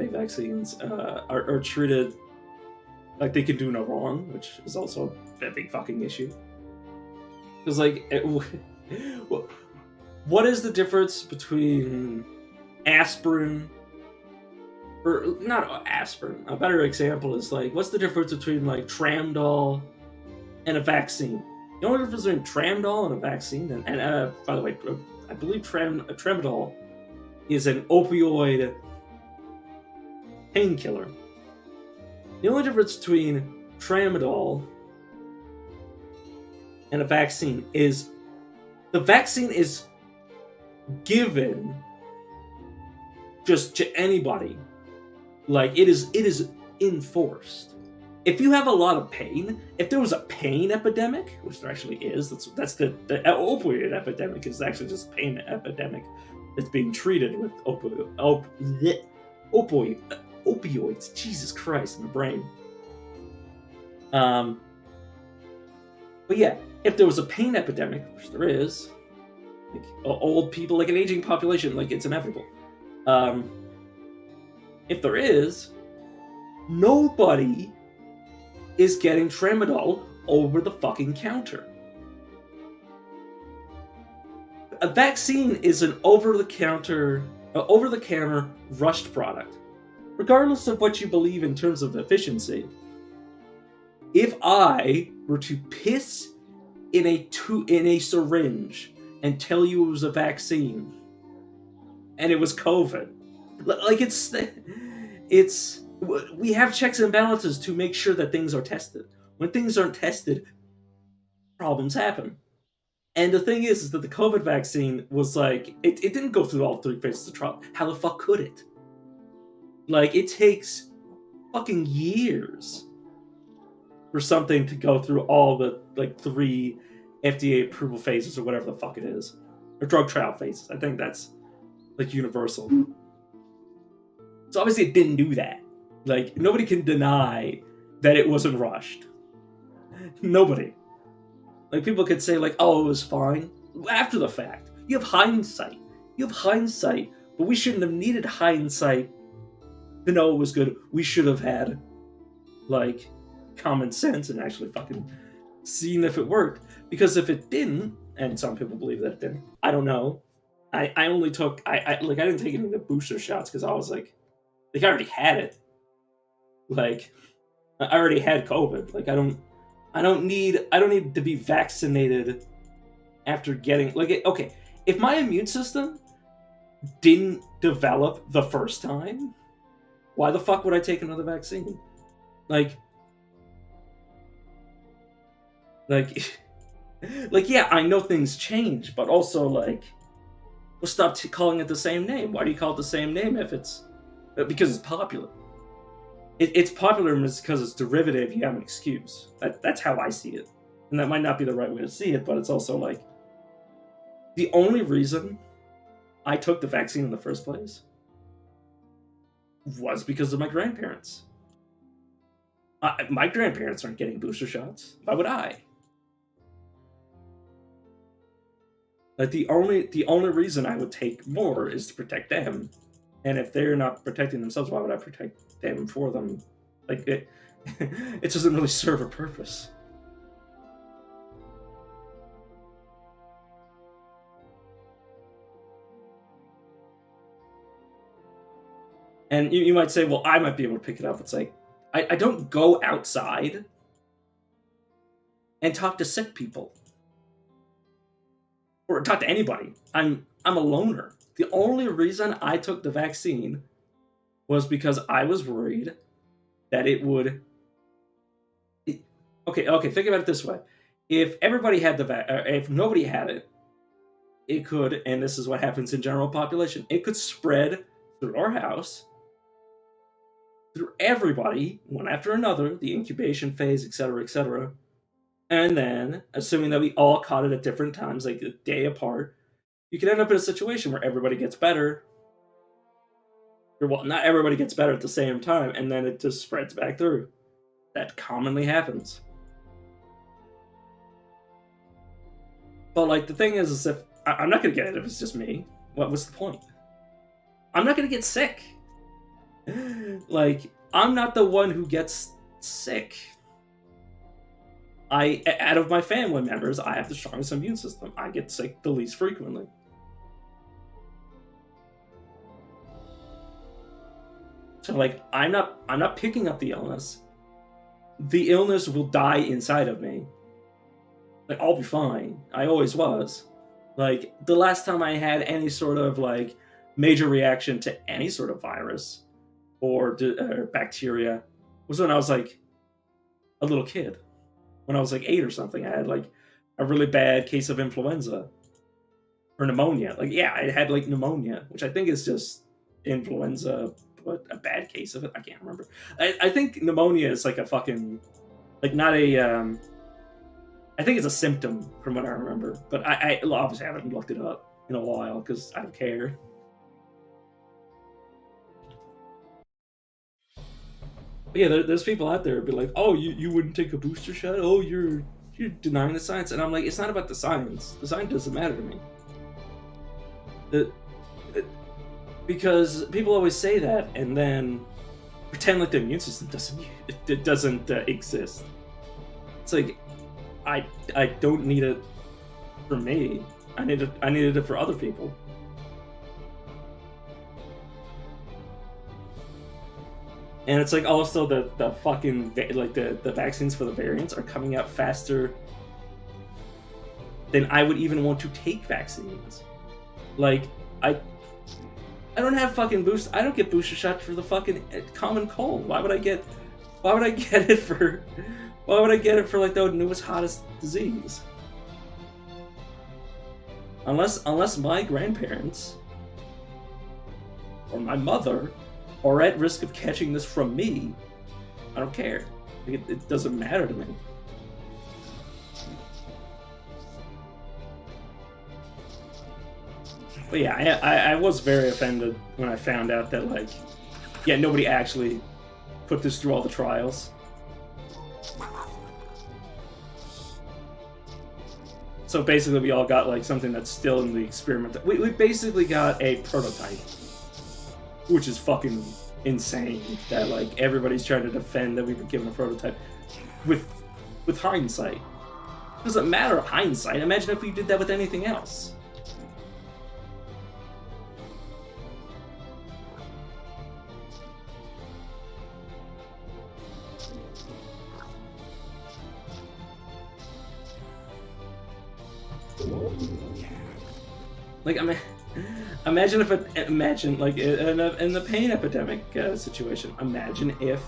vaccines are treated like they can do no wrong, which is also a big fucking issue. Because what is the difference between aspirin, or not aspirin? A better example is what's the difference between Tramdol and a vaccine? The only difference between Tramdol and a vaccine, and by the way, I believe Tramadol is an opioid painkiller. The only difference between Tramadol and a vaccine is the vaccine is given just to anybody Like it is enforced. If you have a lot of pain, if there was a pain epidemic, which there actually is, that's the opioid epidemic is actually just a pain epidemic that's being treated with opioids. Jesus Christ, my brain. Um, but yeah, if there was a pain epidemic, which there is, like old people, like an aging population, like it's inevitable. Um, if there is, nobody is getting tramadol over the fucking counter. A vaccine is an over-the-counter rushed product. Regardless of what you believe in terms of efficiency, if I were to piss in a syringe and tell you it was a vaccine and it was COVID, like it's we have checks and balances to make sure that things are tested. When things aren't tested, problems happen. And the thing is that the COVID vaccine was like, it didn't go through all 3 phases of trial. How the fuck could it? Like, it takes fucking years for something to go through all the, like, 3 FDA approval phases or whatever the fuck it is. Or drug trial phases. I think that's, like, universal. So obviously it didn't do that. Like, nobody can deny that it wasn't rushed. Nobody. Like, people could say, like, oh, it was fine. After the fact. You have hindsight. But we shouldn't have needed hindsight to know it was good. We should have had, like, common sense and actually fucking seen if it worked. Because if it didn't, and some people believe that it didn't, I don't know. I only took, I didn't take any of the booster shots because I was like I already had it. Like, I already had COVID. Like, I don't need to be vaccinated after getting, like, okay, if my immune system didn't develop the first time, why the fuck would I take another vaccine? Like yeah, I know things change, but also, like, well, stop calling it the same name. Why do you call it the same name if it's because it's popular? It's popular because it's derivative. You have an excuse. That's how I see it, and that might not be the right way to see it, but it's also like the only reason I took the vaccine in the first place was because of my grandparents. My grandparents aren't getting booster shots. Why would I? Like, the only reason I would take more is to protect them, and if they're not protecting themselves, why would I protect them for them? Like, it doesn't really serve a purpose. And you might say, well, I might be able to pick it up. It's like, I don't go outside and talk to sick people or talk to anybody. I'm a loner. The only reason I took the vaccine was because I was worried that it would. Okay. Think about it this way: if everybody had if nobody had it, it could, and this is what happens in general population, it could spread through our house, through everybody, one after another, the incubation phase, etc. And then, assuming that we all caught it at different times, like a day apart, you can end up in a situation where everybody gets better. Or, well, not everybody gets better at the same time, and then it just spreads back through. That commonly happens. But, like, the thing is if I'm not gonna get it if it's just me. What's the point? I'm not gonna get sick. Like, I'm not the one who gets sick. Out of my family members, I have the strongest immune system. I get sick the least frequently. So, like, I'm not picking up the illness. The illness will die inside of me. Like, I'll be fine. I always was. Like, the last time I had any sort of, like, major reaction to any sort of virus or bacteria was when I was, like, a little kid. When I was, like, 8 or something. I had, like, a really bad case of influenza or pneumonia. Like, yeah, I had, like, pneumonia, which I think is just influenza a bad case of it. I can't remember. I think pneumonia is like a fucking like not a I think it's a symptom from what I remember, but I obviously haven't looked it up in a while because I don't care. But yeah, there's people out there who be like, "Oh, you wouldn't take a booster shot? Oh, you're denying the science," and I'm like, it's not about the science. The science doesn't matter to me. Because people always say that and then pretend like the immune system doesn't exist. It's like I don't need it for me. I needed it for other people. And it's like also the fucking like the vaccines for the variants are coming out faster than I would even want to take vaccines. Like I don't have fucking boost. I don't get booster shots for the fucking common cold. Why would I get it for? Why would I get it for like the newest hottest disease? Unless my grandparents or my mother are at risk of catching this from me, I don't care. Like, it doesn't matter to me. But yeah, I was very offended when I found out that, like, yeah, nobody actually put this through all the trials. So basically we all got, like, something that's still in the experiment. We basically got a prototype. Which is fucking insane that, like, everybody's trying to defend that we were given a prototype with hindsight. It doesn't matter hindsight. Imagine if we did that with anything else. Like, I mean, imagine like in the pain epidemic situation. Imagine if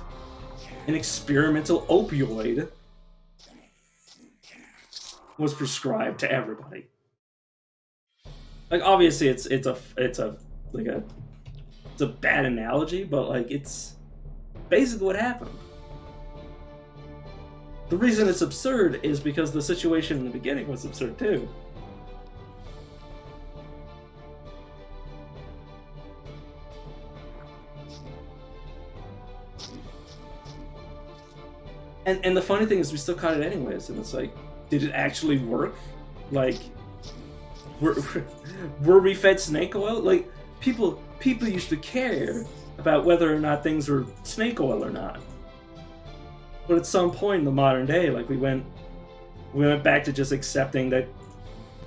an experimental opioid was prescribed to everybody. Like, obviously, it's a bad analogy, but like it's basically what happened. The reason it's absurd is because the situation in the beginning was absurd too. And the funny thing is, we still caught it anyways, and it's like, did it actually work? Like, were we fed snake oil? Like, people used to care about whether or not things were snake oil or not. But at some point in the modern day, like, we went back to just accepting that,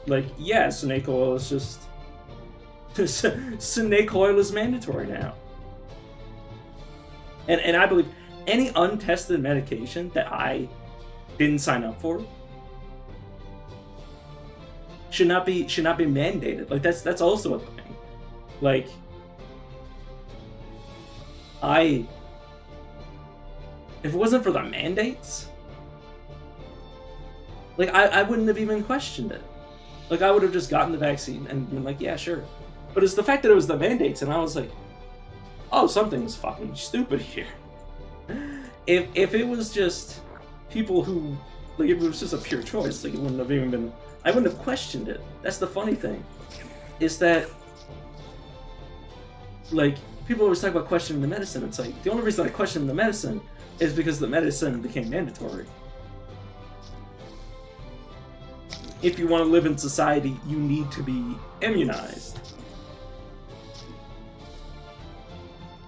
like, yeah, snake oil is just snake oil is mandatory now. And I believe any untested medication that I didn't sign up for should not be mandated. Like, that's also a thing. Like, if it wasn't for the mandates, like, I wouldn't have even questioned it. Like, I would have just gotten the vaccine and been like, yeah, sure. But it's the fact that it was the mandates, and I was like, oh, something's fucking stupid here. If it was just people who, like, if it was just a pure choice, like, it wouldn't have even been, I wouldn't have questioned it. That's the funny thing, is that, like, people always talk about questioning the medicine. It's like, the only reason I question the medicine is because the medicine became mandatory. If you want to live in society, you need to be immunized.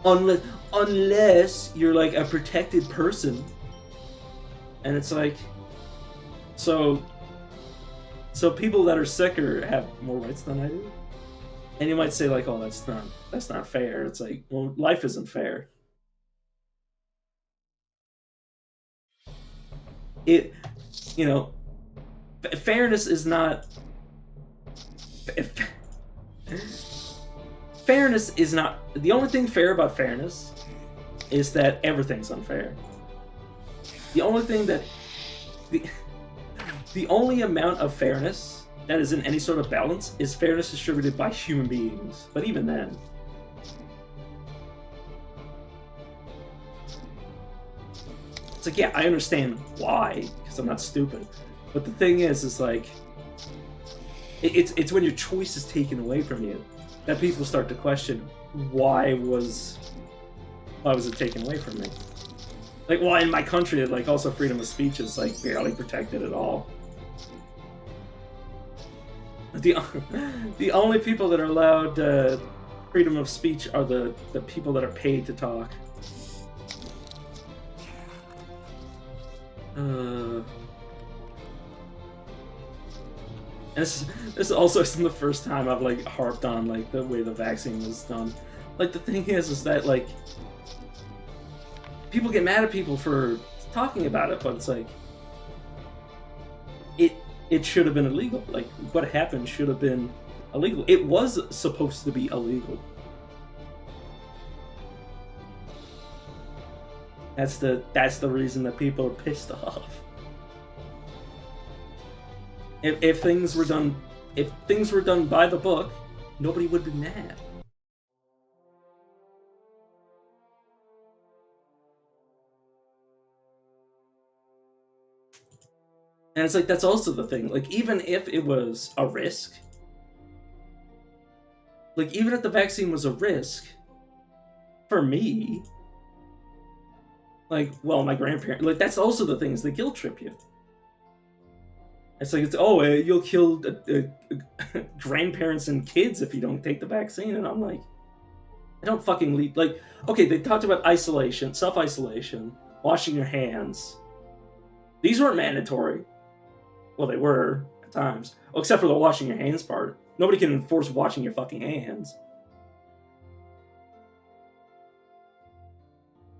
Unless you're, like, a protected person. And it's like, so people that are sicker have more rights than I do. And you might say, like, oh, that's not fair. It's like, well, life isn't fair. It, you know, fairness is not. Fairness is not. The only thing fair about fairness is that everything's unfair. The only thing that. The only amount of fairness that is in any sort of balance is fairness distributed by human beings. But even then. It's like, yeah, I understand why, because I'm not stupid. But the thing is like, it's when your choice is taken away from you that people start to question why was it taken away from me? Like, well, in my country, like, also freedom of speech is like barely protected at all. The the only people that are allowed freedom of speech are the people that are paid to talk. This also isn't the first time I've like harped on like the way the vaccine was done. Like the thing is that like people get mad at people for talking about it, but it's like it should have been illegal. Like what happened should have been illegal. It was supposed to be illegal. That's the reason that people are pissed off. If things were done by the book, nobody would be mad. And it's like that's also the thing. Like even if it was a risk, like even if the vaccine was a risk for me, like well, my grandparents, like that's also the thing is they guilt trip you. It's like you'll kill grandparents and kids if you don't take the vaccine, and I'm like, I don't fucking leave. Like, okay, they talked about isolation, self-isolation, washing your hands. These weren't mandatory. Well, they were at times, except for the washing your hands part. Nobody can enforce washing your fucking hands.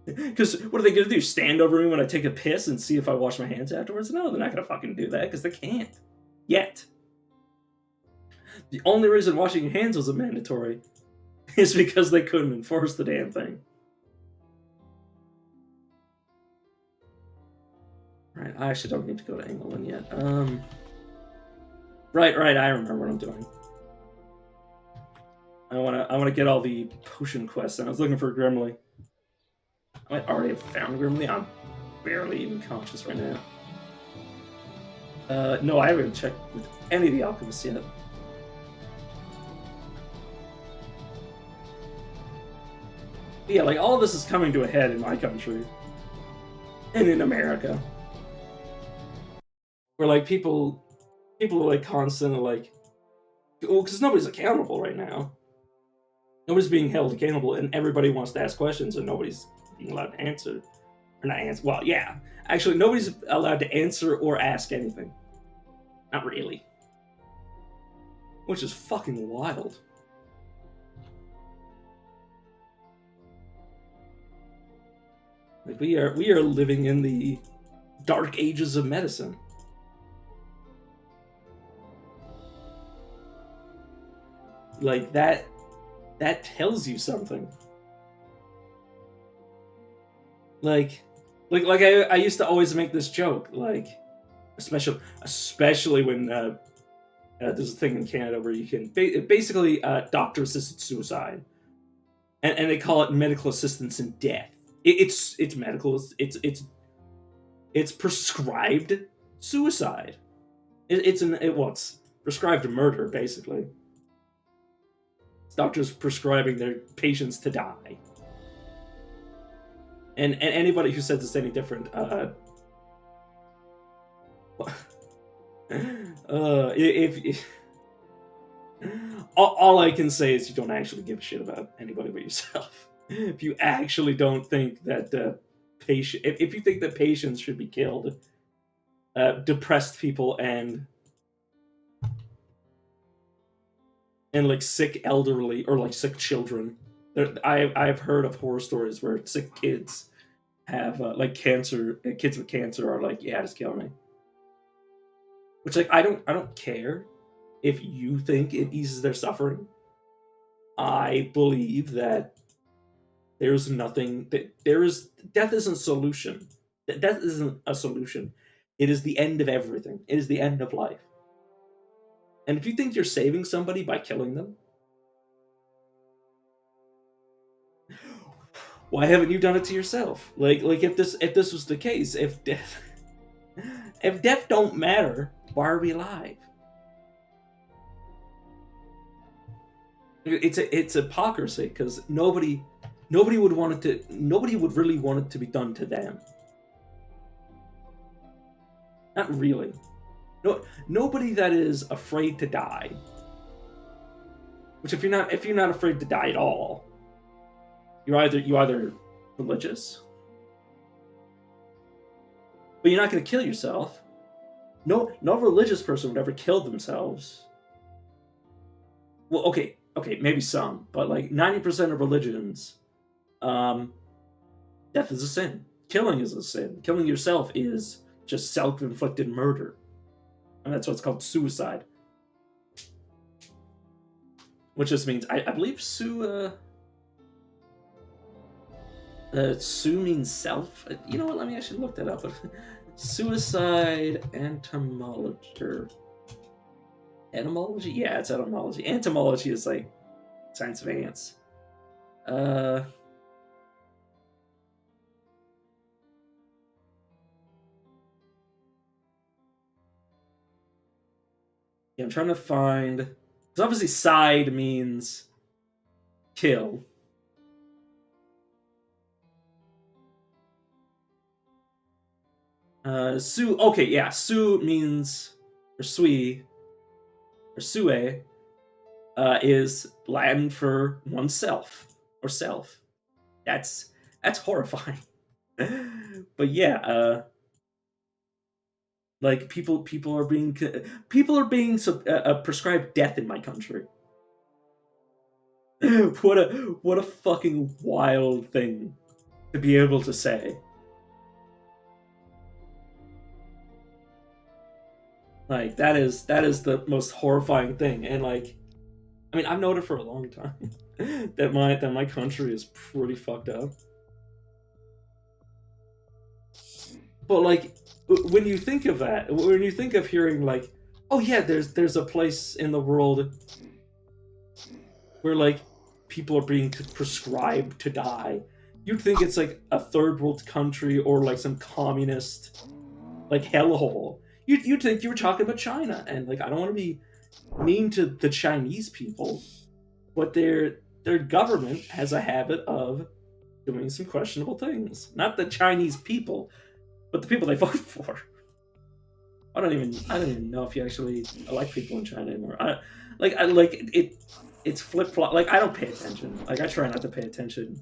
Because what are they gonna do? Stand over me when I take a piss and see if I wash my hands afterwards? No, they're not gonna fucking do that because they can't. Yet. The only reason washing your hands was mandatory is because they couldn't enforce the damn thing. Right, I actually don't need to go to England yet. Right, I remember what I'm doing. I wanna get all the potion quests, and I was looking for Grimly. I might already have found Grimly. I'm barely even conscious right now. No, I haven't checked with any of the alchemists yet. But yeah, like all of this is coming to a head in my country and in America, where like people are like constantly like, well, because nobody's accountable right now. Nobody's being held accountable, and everybody wants to ask questions, and nobody's being allowed to answer. Or not answer. Well, yeah, actually, nobody's allowed to answer or ask anything. Not really. Which is fucking wild. Like we are living in the dark ages of medicine. Like that tells you something. Like I used to always make this joke, like especially when there's a thing in Canada where you can basically doctor assisted suicide, and they call it medical assistance in death. It's medical. It's prescribed suicide. It's prescribed murder basically. It's doctors prescribing their patients to die. And anybody who says it's any different, if all I can say is you don't actually give a shit about anybody but yourself. If you actually don't think that if you think that patients should be killed, depressed people and like sick elderly or like sick children. I've heard of horror stories where sick kids have like cancer. Kids with cancer are like, yeah, just kill me. Which like I don't care if you think it eases their suffering. I believe that there's nothing that there is death isn't a solution. Death isn't a solution. It is the end of everything. It is the end of life. And if you think you're saving somebody by killing them, Why haven't you done it to yourself? Like if this was the case, if death don't matter, why are we alive? It's hypocrisy because nobody would want it to nobody would really want it to be done to them. Not really. No, nobody that is afraid to die. Which if you're not afraid to die at all, you either religious, but you're not going to kill yourself. No religious person would ever kill themselves. Well, okay, maybe some, but like 90% of religions, death is a sin. Killing is a sin. Killing yourself is just self-inflicted murder, and that's what's called suicide. Which just means I believe Su means self. You know what? Let me actually look that up. Suicide entomology. Etymology? Yeah, it's etymology. Entomology is like science of ants. Yeah, I'm trying to find. Because obviously, side means kill. Su. Okay, yeah. Su means or sui or sue is Latin for oneself or self. That's horrifying. But yeah, like people are being prescribed death in my country. What a fucking wild thing to be able to say. Like that is the most horrifying thing, and like, I mean, I've known it for a long time that my country is pretty fucked up. But like, when you think of that, when you think of hearing like, oh yeah, there's a place in the world where like people are being prescribed to die, you'd think it's like a third world country or like some communist like hellhole. You'd think you were talking about China, and like I don't want to be mean to the Chinese people, but their government has a habit of doing some questionable things. Not the Chinese people, but the people they vote for. I don't even know if you actually elect people in China anymore. I like it. It's flip flop. Like I don't pay attention. Like I try not to pay attention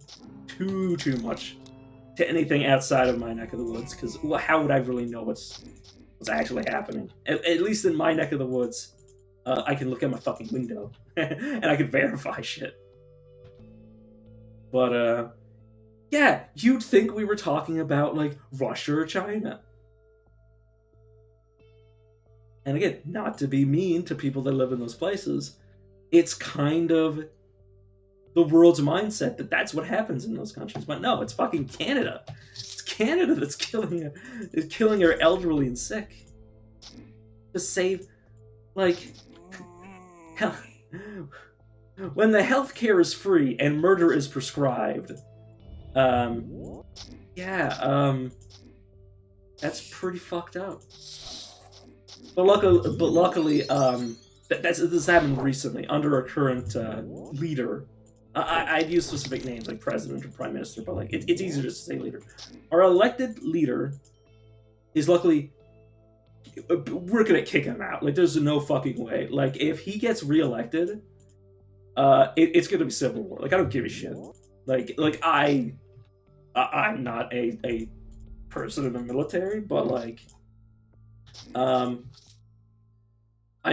too much to anything outside of my neck of the woods, because well, how would I really know what's actually happening? At least in my neck of the woods, I can look at my fucking window and I can verify shit. But yeah, you'd think we were talking about like Russia or China. And again, not to be mean to people that live in those places, it's kind of the world's mindset that that's what happens in those countries. But no, it's fucking Canada. It's Canada that's killing our elderly and sick to save, like, hell, when the healthcare is free and murder is prescribed. Yeah, that's pretty fucked up. But luckily, this happened recently under our current leader. I'd use specific names like president or prime minister, but like it's easier just to say leader. Our elected leader is luckily. We're gonna kick him out. Like there's no fucking way. Like if he gets reelected, it's gonna be civil war. Like I don't give a shit. Like I'm not a person in the military, but like I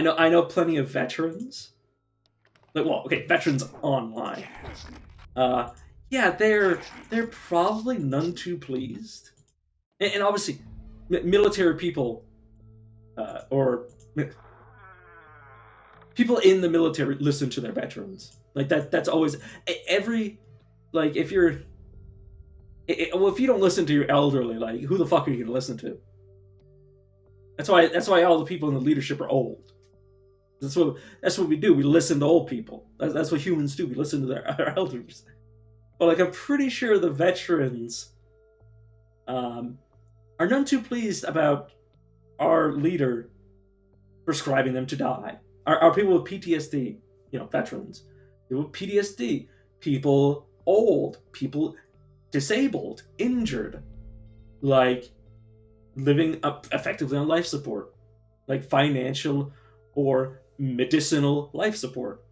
know plenty of veterans. Like, well, okay, veterans online. Yeah, they're probably none too pleased, and obviously, military people, or people in the military listen to their veterans. Like that. That's always every like if you're. Well, if you don't listen to your elderly, like who the fuck are you gonna listen to? That's why all the people in the leadership are old. That's what we do. We listen to old people. That's what humans do. We listen to our elders. but like I'm pretty sure the veterans are none too pleased about our leader prescribing them to die. Our people with PTSD, veterans, people with PTSD, people old, people disabled, injured, like living up effectively on life support, like financial or medicinal life support.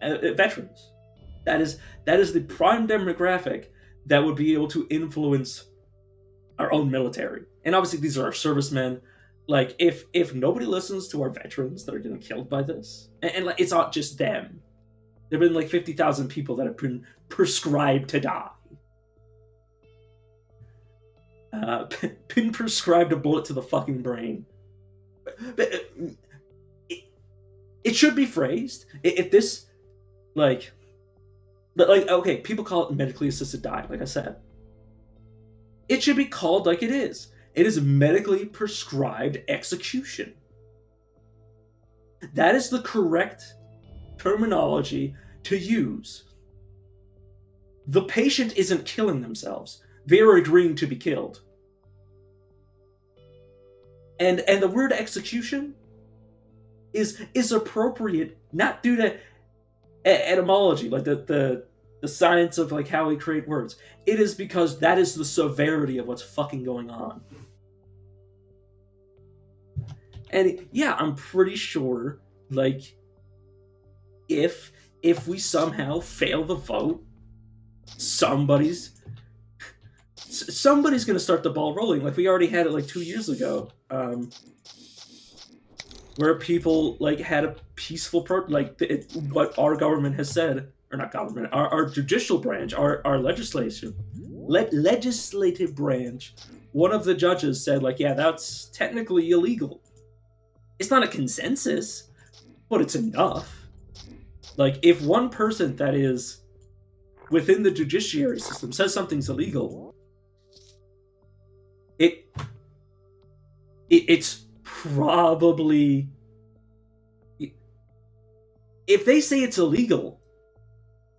Veterans. That is the prime demographic that would be able to influence our own military. And obviously these are our servicemen. Like if nobody listens to our veterans that are getting killed by this, and like it's not just them. There've been like 50,000 people that have been prescribed to die. Been prescribed a bullet to the fucking brain. It should be phrased if this like okay, people call it medically assisted dying, like I said. It should be called like it is. It is medically prescribed execution. That is the correct terminology to use. The patient isn't killing themselves. They are agreeing to be killed. And the word execution is appropriate not due to etymology, like the science of like how we create words. It is because that is the severity of what's fucking going on. And yeah, I'm pretty sure like if we somehow fail the vote, somebody's gonna start the ball rolling. Like we already had it like 2 years ago, where people like had a peaceful what our government has said, or not government, our judicial branch, our legislative branch. One of the judges said like, yeah, that's technically illegal. It's not a consensus, but it's enough. Like if one person that is within the judiciary system says something's illegal, it's probably, if they say it's illegal,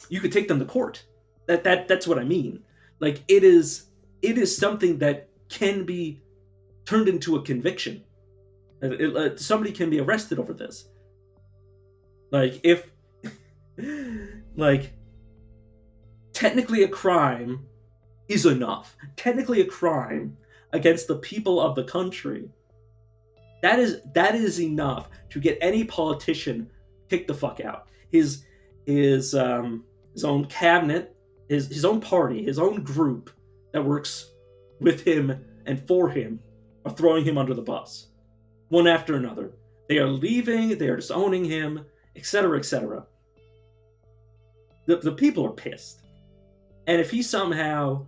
you could take them to court. That's what I mean. Like it is something that can be turned into a conviction. Somebody can be arrested over this. Like if like technically a crime is enough. Technically a crime against the people of the country. That is enough to get any politician kicked the fuck out. His own cabinet, his own party, his own group that works with him and for him are throwing him under the bus, one after another. They are leaving. They are disowning him, etc., etc. The people are pissed, and if he somehow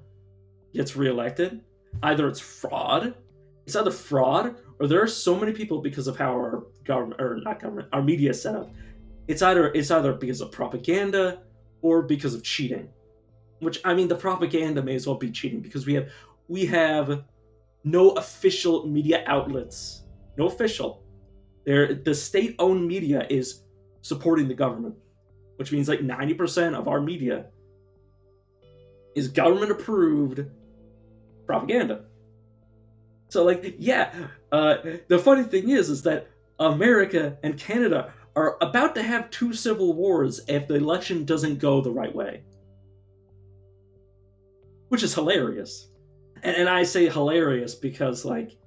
gets reelected, either it's fraud. It's either fraud, or there are so many people because of how our government, or not government, our media is set up. It's either because of propaganda or because of cheating. Which, I mean, the propaganda may as well be cheating because we have no official media outlets. No official. The state-owned media is supporting the government, which means like 90% of our media is government-approved propaganda. So, like, yeah, the funny thing is that America and Canada are about to have 2 civil wars if the election doesn't go the right way. Which is hilarious. And I say hilarious because, like,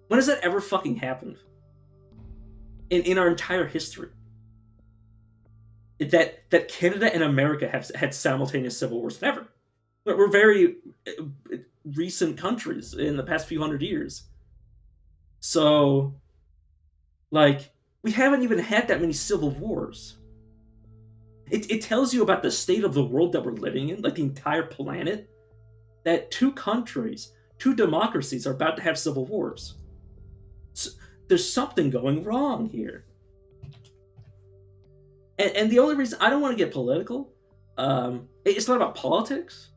when has that ever fucking happened? In our entire history. That Canada and America have had simultaneous civil wars. Never. We're very recent countries in the past few hundred years. So, like, we haven't even had that many civil wars. It tells you about the state of the world that we're living in, like the entire planet, that 2 countries, 2 democracies are about to have civil wars. So, there's something going wrong here. And the only reason I don't want to get political, it's not about politics.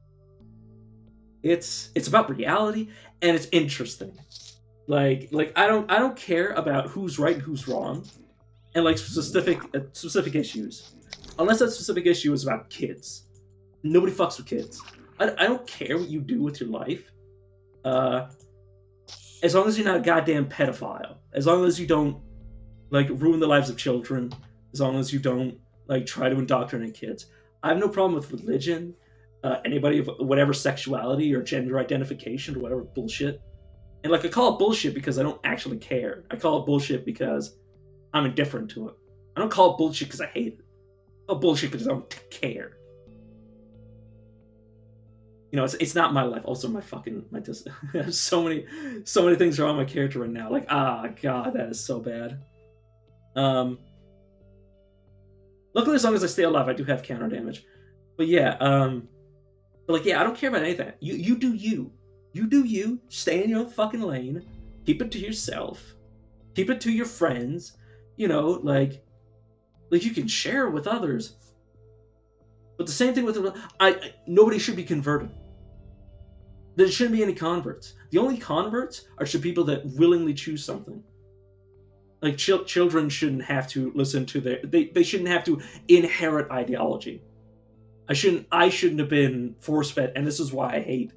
It's about reality, and it's interesting. Like I don't care about who's right and who's wrong, and like specific issues, unless that specific issue is about kids. Nobody fucks with kids. I don't care what you do with your life. As long as you're not a goddamn pedophile. As long as you don't like ruin the lives of children. As long as you don't like try to indoctrinate kids. I have no problem with religion. Anybody of whatever sexuality or gender identification or whatever bullshit. And like I call it bullshit because I don't actually care. I call it bullshit because I'm indifferent to it. I don't call it bullshit because I hate it. I call it bullshit because I don't care. You know, it's not my life. Also, my so many things are on my character right now. Like, god, that is so bad. Luckily, as long as I stay alive, I do have counter damage. But yeah, but like, yeah, I don't care about anything. You do you. You do you. Stay in your fucking lane. Keep it to yourself. Keep it to your friends. You know, like you can share with others. But the same thing with nobody should be converted. There shouldn't be any converts. The only converts are to people that willingly choose something. Like children shouldn't have to listen to they shouldn't have to inherit ideology. I shouldn't have been force fed, and this is why I hate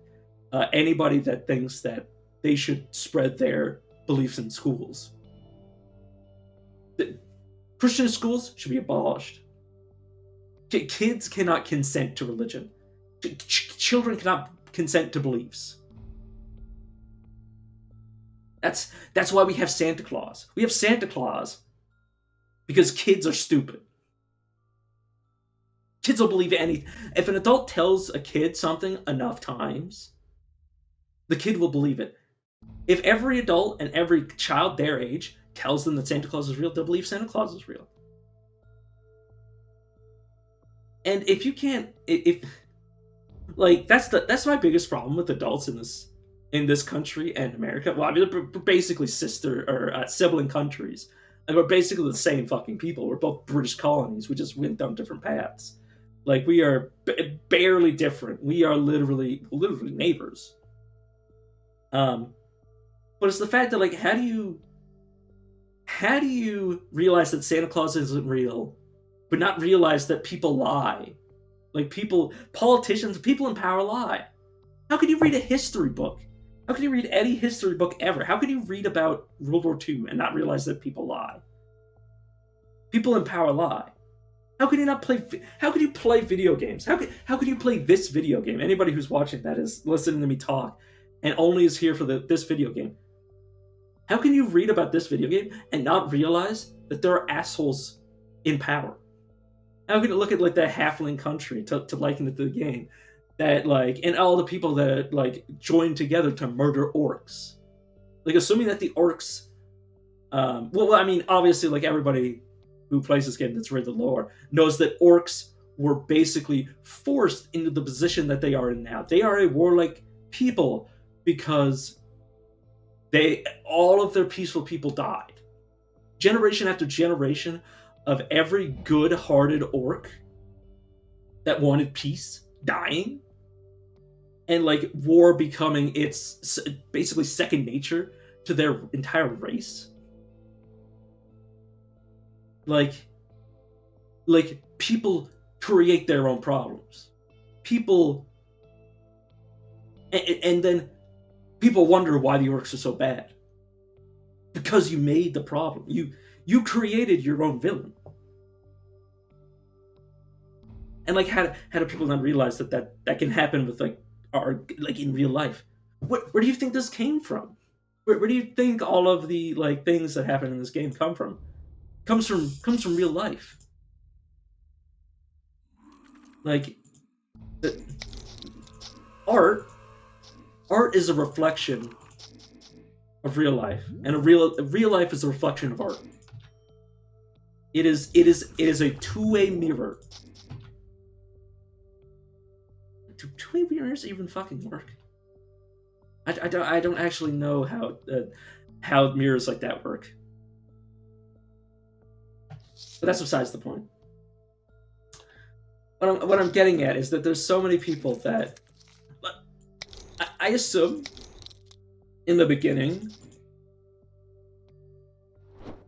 anybody that thinks that they should spread their beliefs in schools. Christian schools should be abolished. Kids cannot consent to religion. Children cannot consent to beliefs. That's why we have Santa Claus. We have Santa Claus because kids are stupid. Kids will believe anything. If an adult tells a kid something enough times, the kid will believe it. If every adult and every child their age tells them that Santa Claus is real, they'll believe Santa Claus is real. And if you can't, if like that's my biggest problem with adults in this country and America. Well, I mean, we're basically sister or sibling countries, and we're basically the same fucking people. We're both British colonies. We just went down different paths. Like we are barely different. We are literally neighbors. But it's the fact that like, how do you realize that Santa Claus isn't real, but not realize that people lie? Like politicians, people in power lie. How can you read a history book? How can you read any history book ever? How can you read about World War II and not realize that people lie? People in power lie. How can you not play? How can you play video games? How can you play this video game? Anybody who's watching that is listening to me talk, and only is here for this video game. How can you read about this video game and not realize that there are assholes in power? How can you look at like the halfling country to liken it to the game? That like, and all the people that like joined together to murder orcs, like assuming that the orcs, well, I mean, obviously, like everybody who plays this game that's read the lore knows that orcs were basically forced into the position that they are in now. They are a warlike people because all of their peaceful people died, generation after generation of every good-hearted orc that wanted peace dying, and like war becoming its basically second nature to their entire race. Like people create their own problems. People, and then people wonder why the orcs are so bad. Because you made the problem. You created your own villain. And like, how do people not realize that can happen with like in real life? Where do you think this came from? Where do you think all of the like things that happen in this game come from? Comes from real life. Like the art is a reflection of real life, and real life is a reflection of art. It is a two-way mirror. Do two-way mirrors even fucking work? I don't actually know how mirrors like that work. But that's besides the point. What I'm getting at is that there's so many people that I assume in the beginning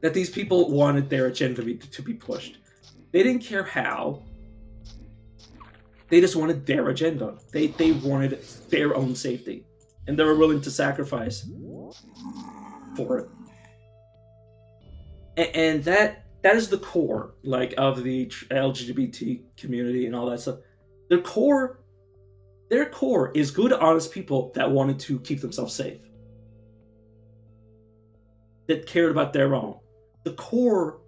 that these people wanted their agenda to be pushed. They didn't care how. They just wanted their agenda. They wanted their own safety, and they were willing to sacrifice for it. And that is the core, like, of the LGBT community and all that stuff. Their core, their core is good, honest people that wanted to keep themselves safe, that cared about their own. The core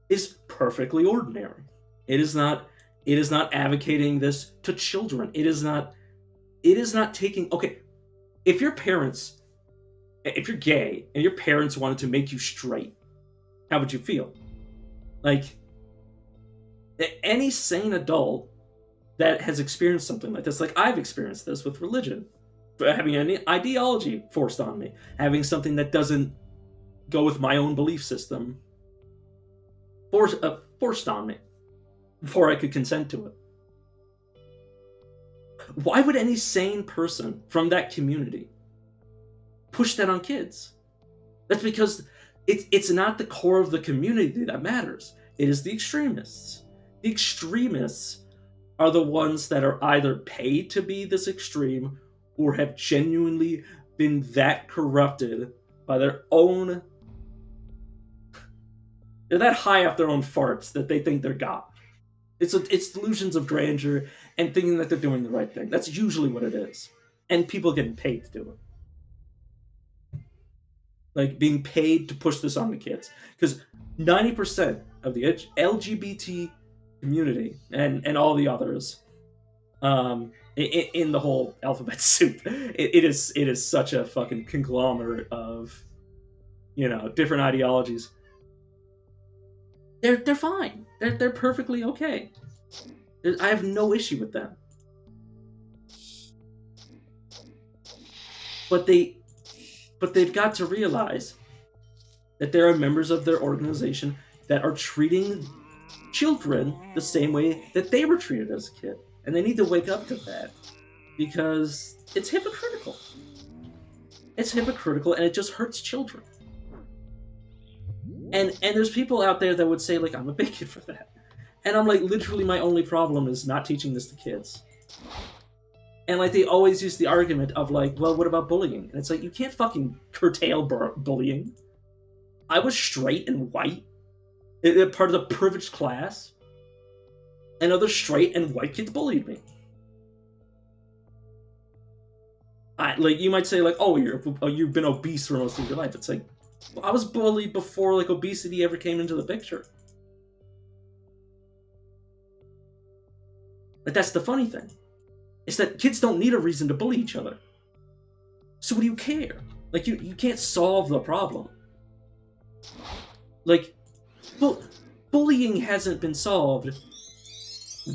is perfectly ordinary. It is not. It is not advocating this to children. It is not. It is not taking. Okay, if your parents, if you're gay and your parents wanted to make you straight, how would you feel? Like, any sane adult that has experienced something like this, like I've experienced this with religion, having an ideology forced on me, having something that doesn't go with my own belief system forced on me before I could consent to it. Why would any sane person from that community push that on kids? That's because it's not the core of the community that matters. It is the extremists. The extremists are the ones that are either paid to be this extreme or have genuinely been that corrupted by their own. They're that high off their own farts that they think they're God. It's delusions of grandeur and thinking that they're doing the right thing. That's usually what it is. And people getting paid to do it. Like, being paid to push this on the kids. Because 90% of the LGBT community and all the others, in the whole alphabet soup, it is such a fucking conglomerate of, different ideologies. They're fine. They're perfectly okay. I have no issue with them. But they've got to realize that there are members of their organization that are treating children the same way that they were treated as a kid. And they need to wake up to that, because it's hypocritical. It's hypocritical, and it just hurts children. And there's people out there that would say, like, I'm a bigot for that. And I'm like, literally, my only problem is not teaching this to kids. And, like, they always use the argument of, like, well, what about bullying? And it's like, you can't fucking curtail bullying. I was straight and white, part of the privileged class, and other straight and white kids bullied me. You might say, like, oh, you've been obese for most of your life. It's like, well, I was bullied before, like, obesity ever came into the picture. Like, that's the funny thing. Is that kids don't need a reason to bully each other. So what do you care? Like, you can't solve the problem. Like, bullying hasn't been solved.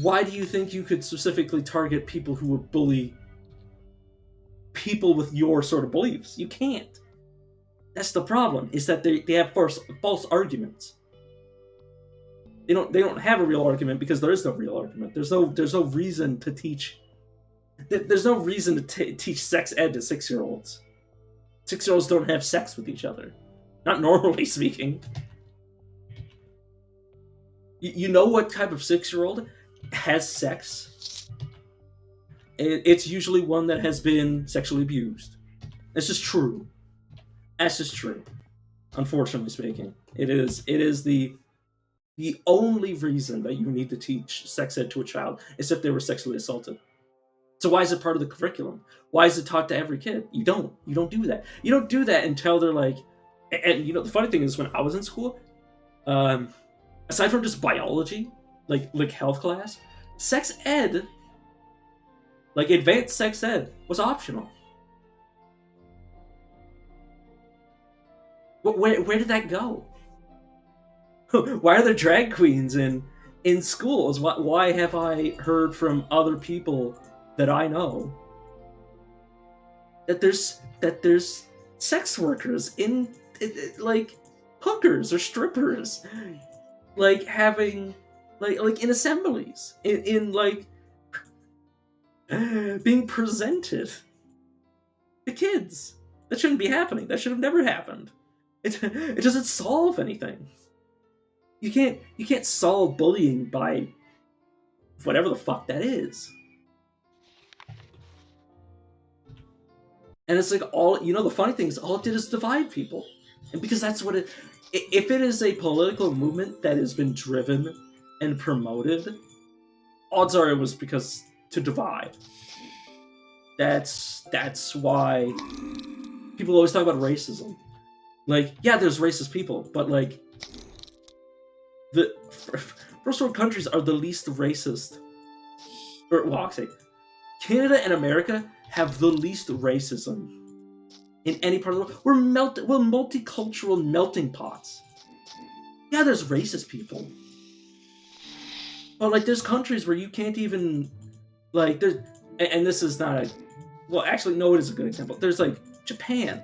Why do you think you could specifically target people who would bully people with your sort of beliefs? You can't. That's the problem, is that they have false arguments. They don't have a real argument because there is no real argument. There's no reason to teach. There's no reason to teach sex ed to 6-year-olds. 6-year-olds don't have sex with each other, not normally speaking. You know what type of 6-year-old has sex? It's usually one that has been sexually abused. It's just true. That's just true. Unfortunately speaking, it is the only reason that you need to teach sex ed to a child is if they were sexually assaulted. So why is it part of the curriculum? Why is it taught to every kid? You don't do that. You don't do that until they're like, and the funny thing is, when I was in school, aside from just biology, like health class, sex ed, like advanced sex ed, was optional. Where did that go? Why are there drag queens in schools? Why have I heard from other people that I know that there's sex workers in like hookers or strippers, like having like in assemblies, in like being presented to kids? That shouldn't be happening. That should have never happened. It doesn't solve anything. You can't solve bullying by whatever the fuck that is. And it's like all, the funny thing is all it did is divide people. And because that's what if it is a political movement that has been driven and promoted, odds are it was because to divide. That's why people always talk about racism. Like, yeah, there's racist people, but like the first world countries are the least racist. Or well, I'll say Canada and America have the least racism in any part of the world. We're multicultural melting pots. Yeah, there's racist people, but like there's countries where you can't even like there's, and this is not a, well, actually no, it is a good example. There's like Japan,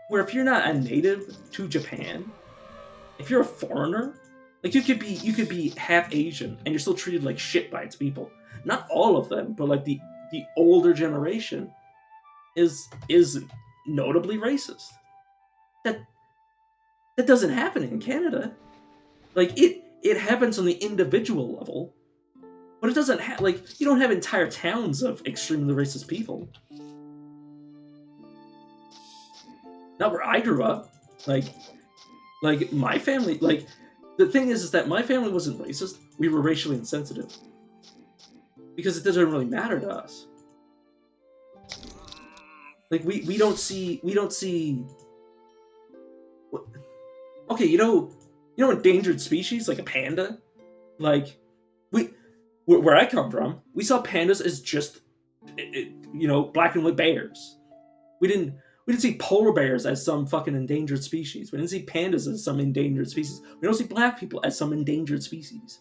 where if you're not a native to Japan, if you're a foreigner, like you could be half Asian and you're still treated like shit by its people. Not all of them, but like the older generation is notably racist. That doesn't happen in Canada. Like it happens on the individual level, but it doesn't have like you don't have entire towns of extremely racist people. Not where I grew up. Like my family, like the thing is that my family wasn't racist. We were racially insensitive because it doesn't really matter to us. Like we don't see. Okay, endangered species like a panda. Like where I come from, we saw pandas as just black and white bears. We didn't see polar bears as some fucking endangered species. We didn't see pandas as some endangered species. We don't see black people as some endangered species.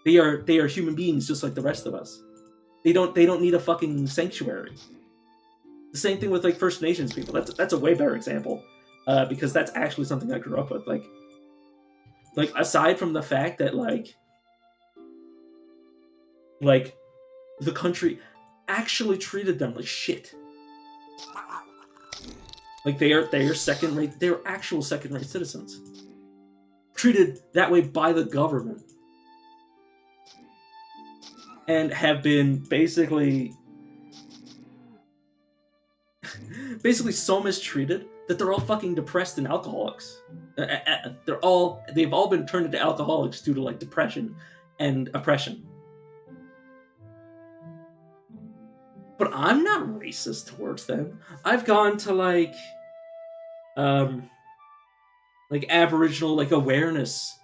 They are human beings just like the rest of us. They don't need a fucking sanctuary. The same thing with like First Nations people. That's a way better example, because that's actually something I grew up with. Like aside from the fact that like the country actually treated them like shit. Like they are second rate. They're actual second rate citizens, treated that way by the government, and have been basically so mistreated that they're all fucking depressed and alcoholics. They've all been turned into alcoholics due to like depression and oppression. But I'm not racist towards them. I've gone to like Aboriginal like awareness,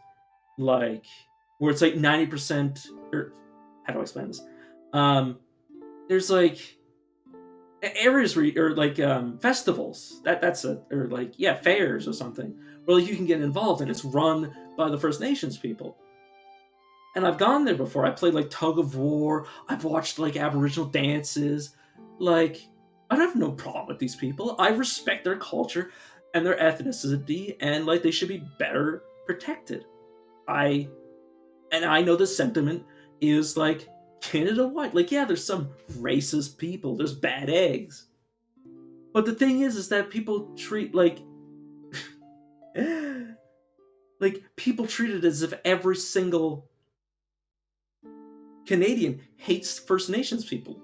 like where it's like 90%, or how do I explain this? There's like areas or like festivals or like fairs or something where like you can get involved and it's run by the First Nations people. And I've gone there before. I played like tug of war. I've watched like Aboriginal dances. Like I have no problem with these people. I respect their culture and their ethnicity, and like they should be better protected. I know the sentiment is like Canada wide. Like, yeah, there's some racist people. There's bad eggs. But the thing is that people treat like people treat it as if every single Canadian hates First Nations people.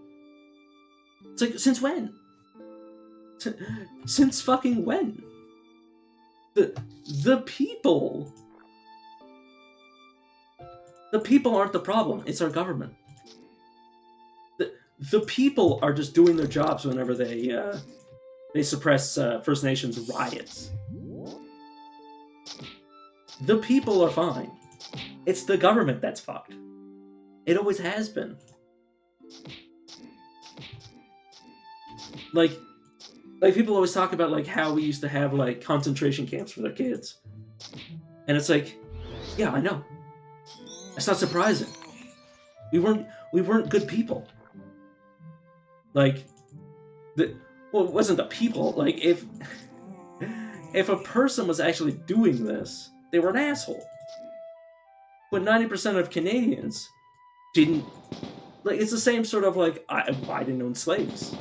It's like, since when? Since fucking when? The people aren't the problem. It's our government. The people are just doing their jobs whenever they suppress First Nations riots. The people are fine. It's the government that's fucked. It always has been. Like people always talk about like how we used to have like concentration camps for their kids. And it's like, yeah, I know. It's not surprising. We weren't good people. Like it wasn't the people. Like if a person was actually doing this, they were an asshole. But 90% of Canadians didn't. Like, it's the same sort of like, I didn't own slaves.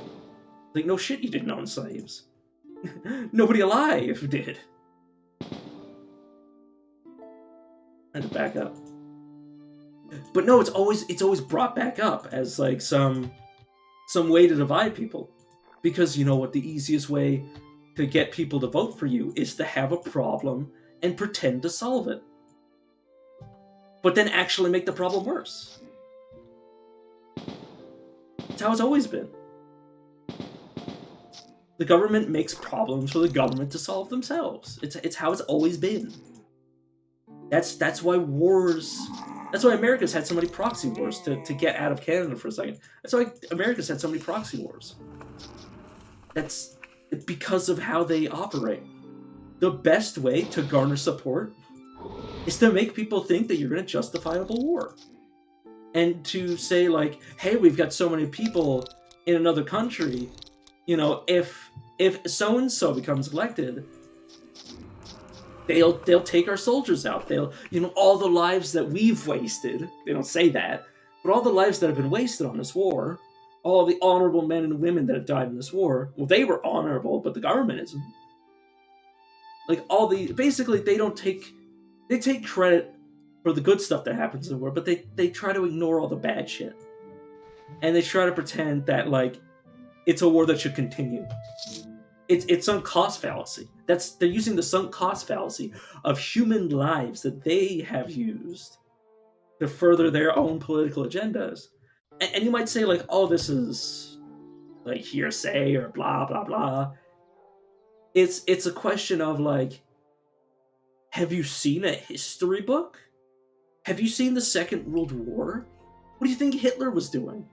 Like, no shit, you didn't own slaves. Nobody alive did. I had to back up. But no, it's always brought back up as like some way to divide people, because you know what, the easiest way to get people to vote for you is to have a problem and pretend to solve it, but then actually make the problem worse. That's how it's always been. The government makes problems for the government to solve themselves. It's how it's always been. That's why wars. That's why America's had so many proxy wars to get out of Canada for a second. That's why America's had so many proxy wars. That's because of how they operate. The best way to garner support is to make people think that you're going to justify a war. And to say, like, hey, we've got so many people in another country, you know, if so and so becomes elected, they'll take our soldiers out. They'll, you know, all the lives that we've wasted, they don't say that, but all the lives that have been wasted on this war, all the honorable men and women that have died in this war, well, they were honorable, but the government isn't. Like, basically, they take credit for the good stuff that happens in the war, but they try to ignore all the bad shit. And they try to pretend that, like, it's a war that should continue. It's sunk cost fallacy. They're using the sunk cost fallacy of human lives that they have used to further their own political agendas. And you might say, like, oh, this is like hearsay or blah blah blah. It's a question of, like, have you seen a history book? Have you seen the Second World War? What do you think Hitler was doing?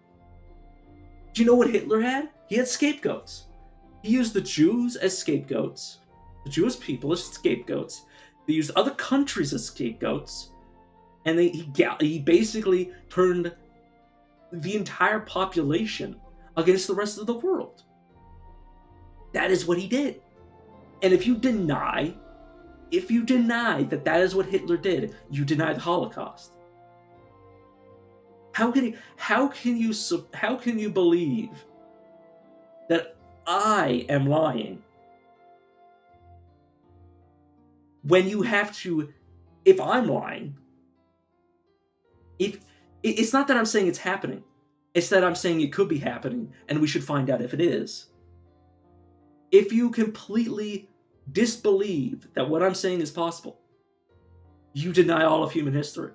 Do you know what Hitler had? He had scapegoats. He used the Jews as scapegoats, the Jewish people as scapegoats. They used other countries as scapegoats, and he basically turned the entire population against the rest of the world. That is what he did. And if you deny that that is what Hitler did, you deny the Holocaust. How can you believe that I am lying when you have to? If I'm lying, if it's not that I'm saying it's happening, it's that I'm saying it could be happening, and we should find out if it is. If you completely disbelieve that what I'm saying is possible, you deny all of human history,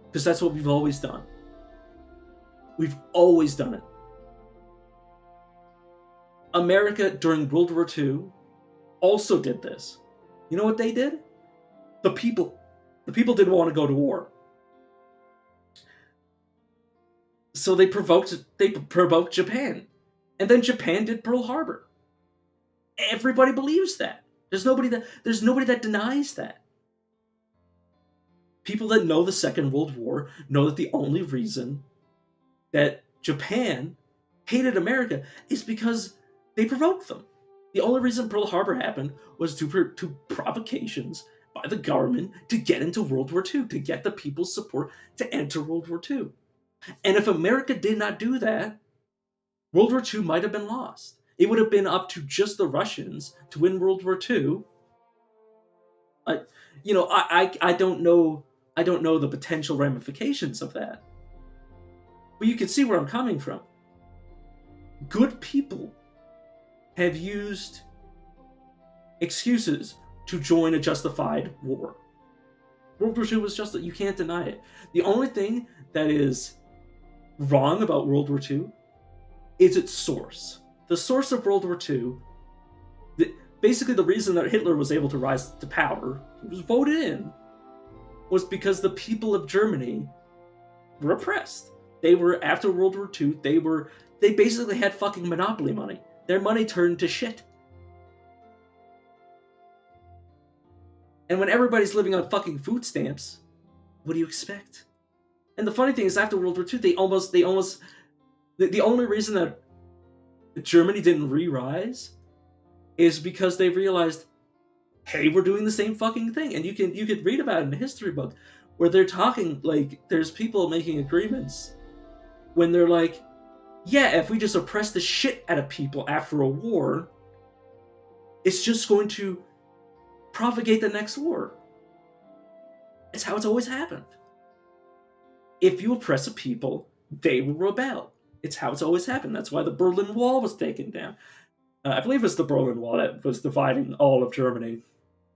because that's what we've always done. We've always done it. America during World War II also did this. You know what they did? The people didn't want to go to war. So they provoked Japan. And then Japan did Pearl Harbor. Everybody believes that. There's nobody that denies that. People that know the Second World War know that the only reason that Japan hated America is because they provoked them. The only reason Pearl Harbor happened was to provocations by the government to get into World War II, to get the people's support to enter World War II. And if America did not do that, World War II might have been lost. It would have been up to just the Russians to win World War II. I don't know the potential ramifications of that. But you can see where I'm coming from. Good people have used excuses to join a justified war. World War II was just that, you can't deny it. The only thing that is wrong about World War II is its source. The source of World War II, basically the reason that Hitler was able to rise to power, he was voted in, was because the people of Germany were oppressed. They were, after World War II, they basically had fucking monopoly money. Their money turned to shit. And when everybody's living on fucking food stamps, what do you expect? And the funny thing is, after World War II, the only reason that Germany didn't re-rise is because they realized, hey, we're doing the same fucking thing. And you could read about it in a history book where they're talking, like, there's people making agreements when they're like, yeah, if we just oppress the shit out of people after a war, it's just going to propagate the next war. It's how it's always happened. if you oppress a people, they will rebel. It's how it's always happened. That's why the Berlin Wall was taken down. I believe it's the Berlin Wall that was dividing all of Germany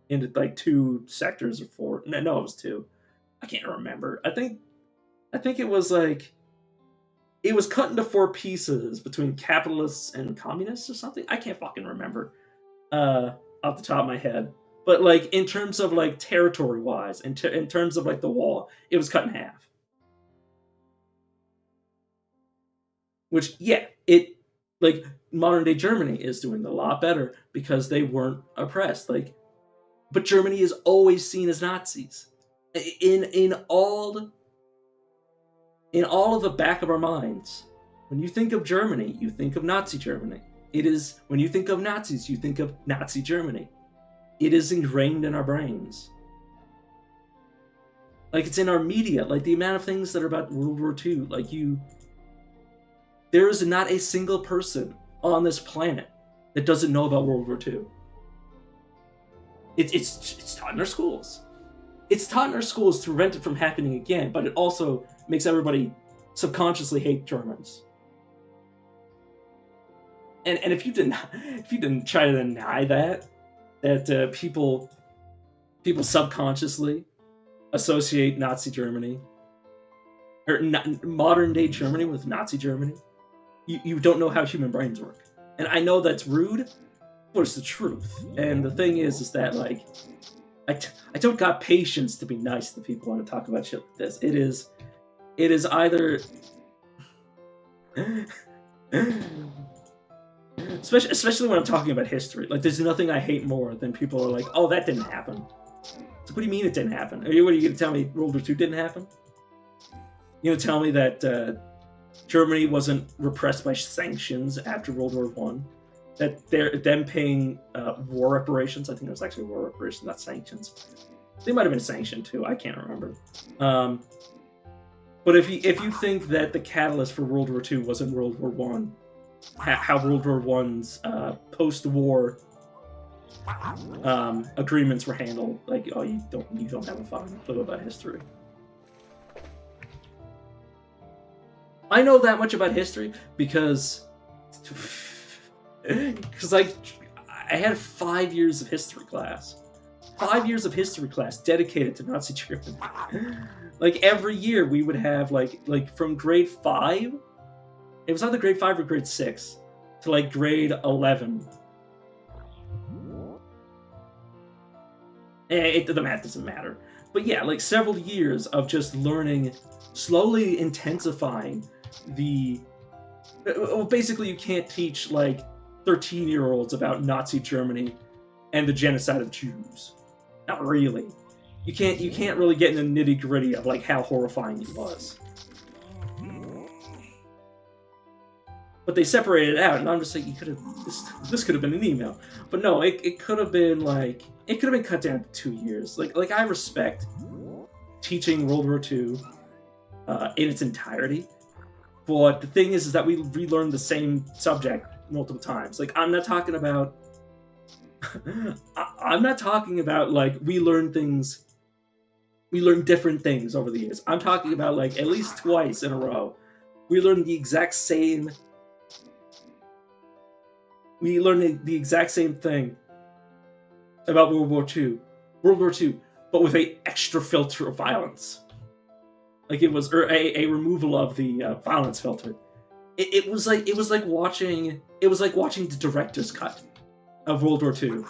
into like two sectors or four. No, it was two. I can't remember. I think it was like it was cut into four pieces between capitalists and communists or something. I can't fucking remember off the top of my head. But like in terms of like territory wise, in terms of like the wall, it was cut in half. Which yeah, it like modern day Germany is doing a lot better because they weren't oppressed. Like, but Germany is always seen as Nazis. In all of the back of our minds, when you think of Germany, you think of Nazi Germany. It is when you think of Nazis, you think of Nazi Germany. It is ingrained in our brains. Like it's in our media. Like the amount of things that are about World War II. Like there is not a single person on this planet that doesn't know about World War II. It's taught in our schools. It's taught in our schools to prevent it from happening again, but it also makes everybody subconsciously hate Germans. And if you didn't try to deny that people subconsciously associate Nazi Germany or modern day Germany with Nazi Germany, you don't know how human brains work. And I know that's rude, but it's the truth. And the thing is that like I don't got patience to be nice to people when I talk about shit like this. It is either especially when I'm talking about history. Like there's nothing I hate more than people are like, oh, that didn't happen. So what do you mean it didn't happen? What are you going to tell me World War II didn't happen? You going to tell me that Germany wasn't repressed by sanctions after World War One? That them paying war reparations. I think it was actually war reparations, not sanctions. They might have been sanctioned too. I can't remember. But if you think that the catalyst for World War II was in World War One, how World War One's post-war agreements were handled, like oh you don't have a fucking clue about history. I know that much about history because like I had 5 years of history class. 5 years of history class dedicated to Nazi Germany. Like every year we would have like from grade 5, it was either grade 5 or grade 6 to like grade 11. The math doesn't matter. But yeah, like several years of just learning, slowly intensifying basically you can't teach like 13-year-olds about Nazi Germany and the genocide of Jews. Not really. You can't really get in the nitty-gritty of like how horrifying it was. But they separated it out, and I'm just like, this could have been an email. But no, it could have been cut down to 2 years. Like I respect teaching World War II in its entirety. But the thing is that we relearn the same subject multiple times. Like I'm not talking about like we learn different things over the years. I'm talking about like at least twice in a row. We learned the exact same thing about World War II, but with a extra filter of violence. Like it was a removal of the violence filter. It was like watching the director's cut of World War II.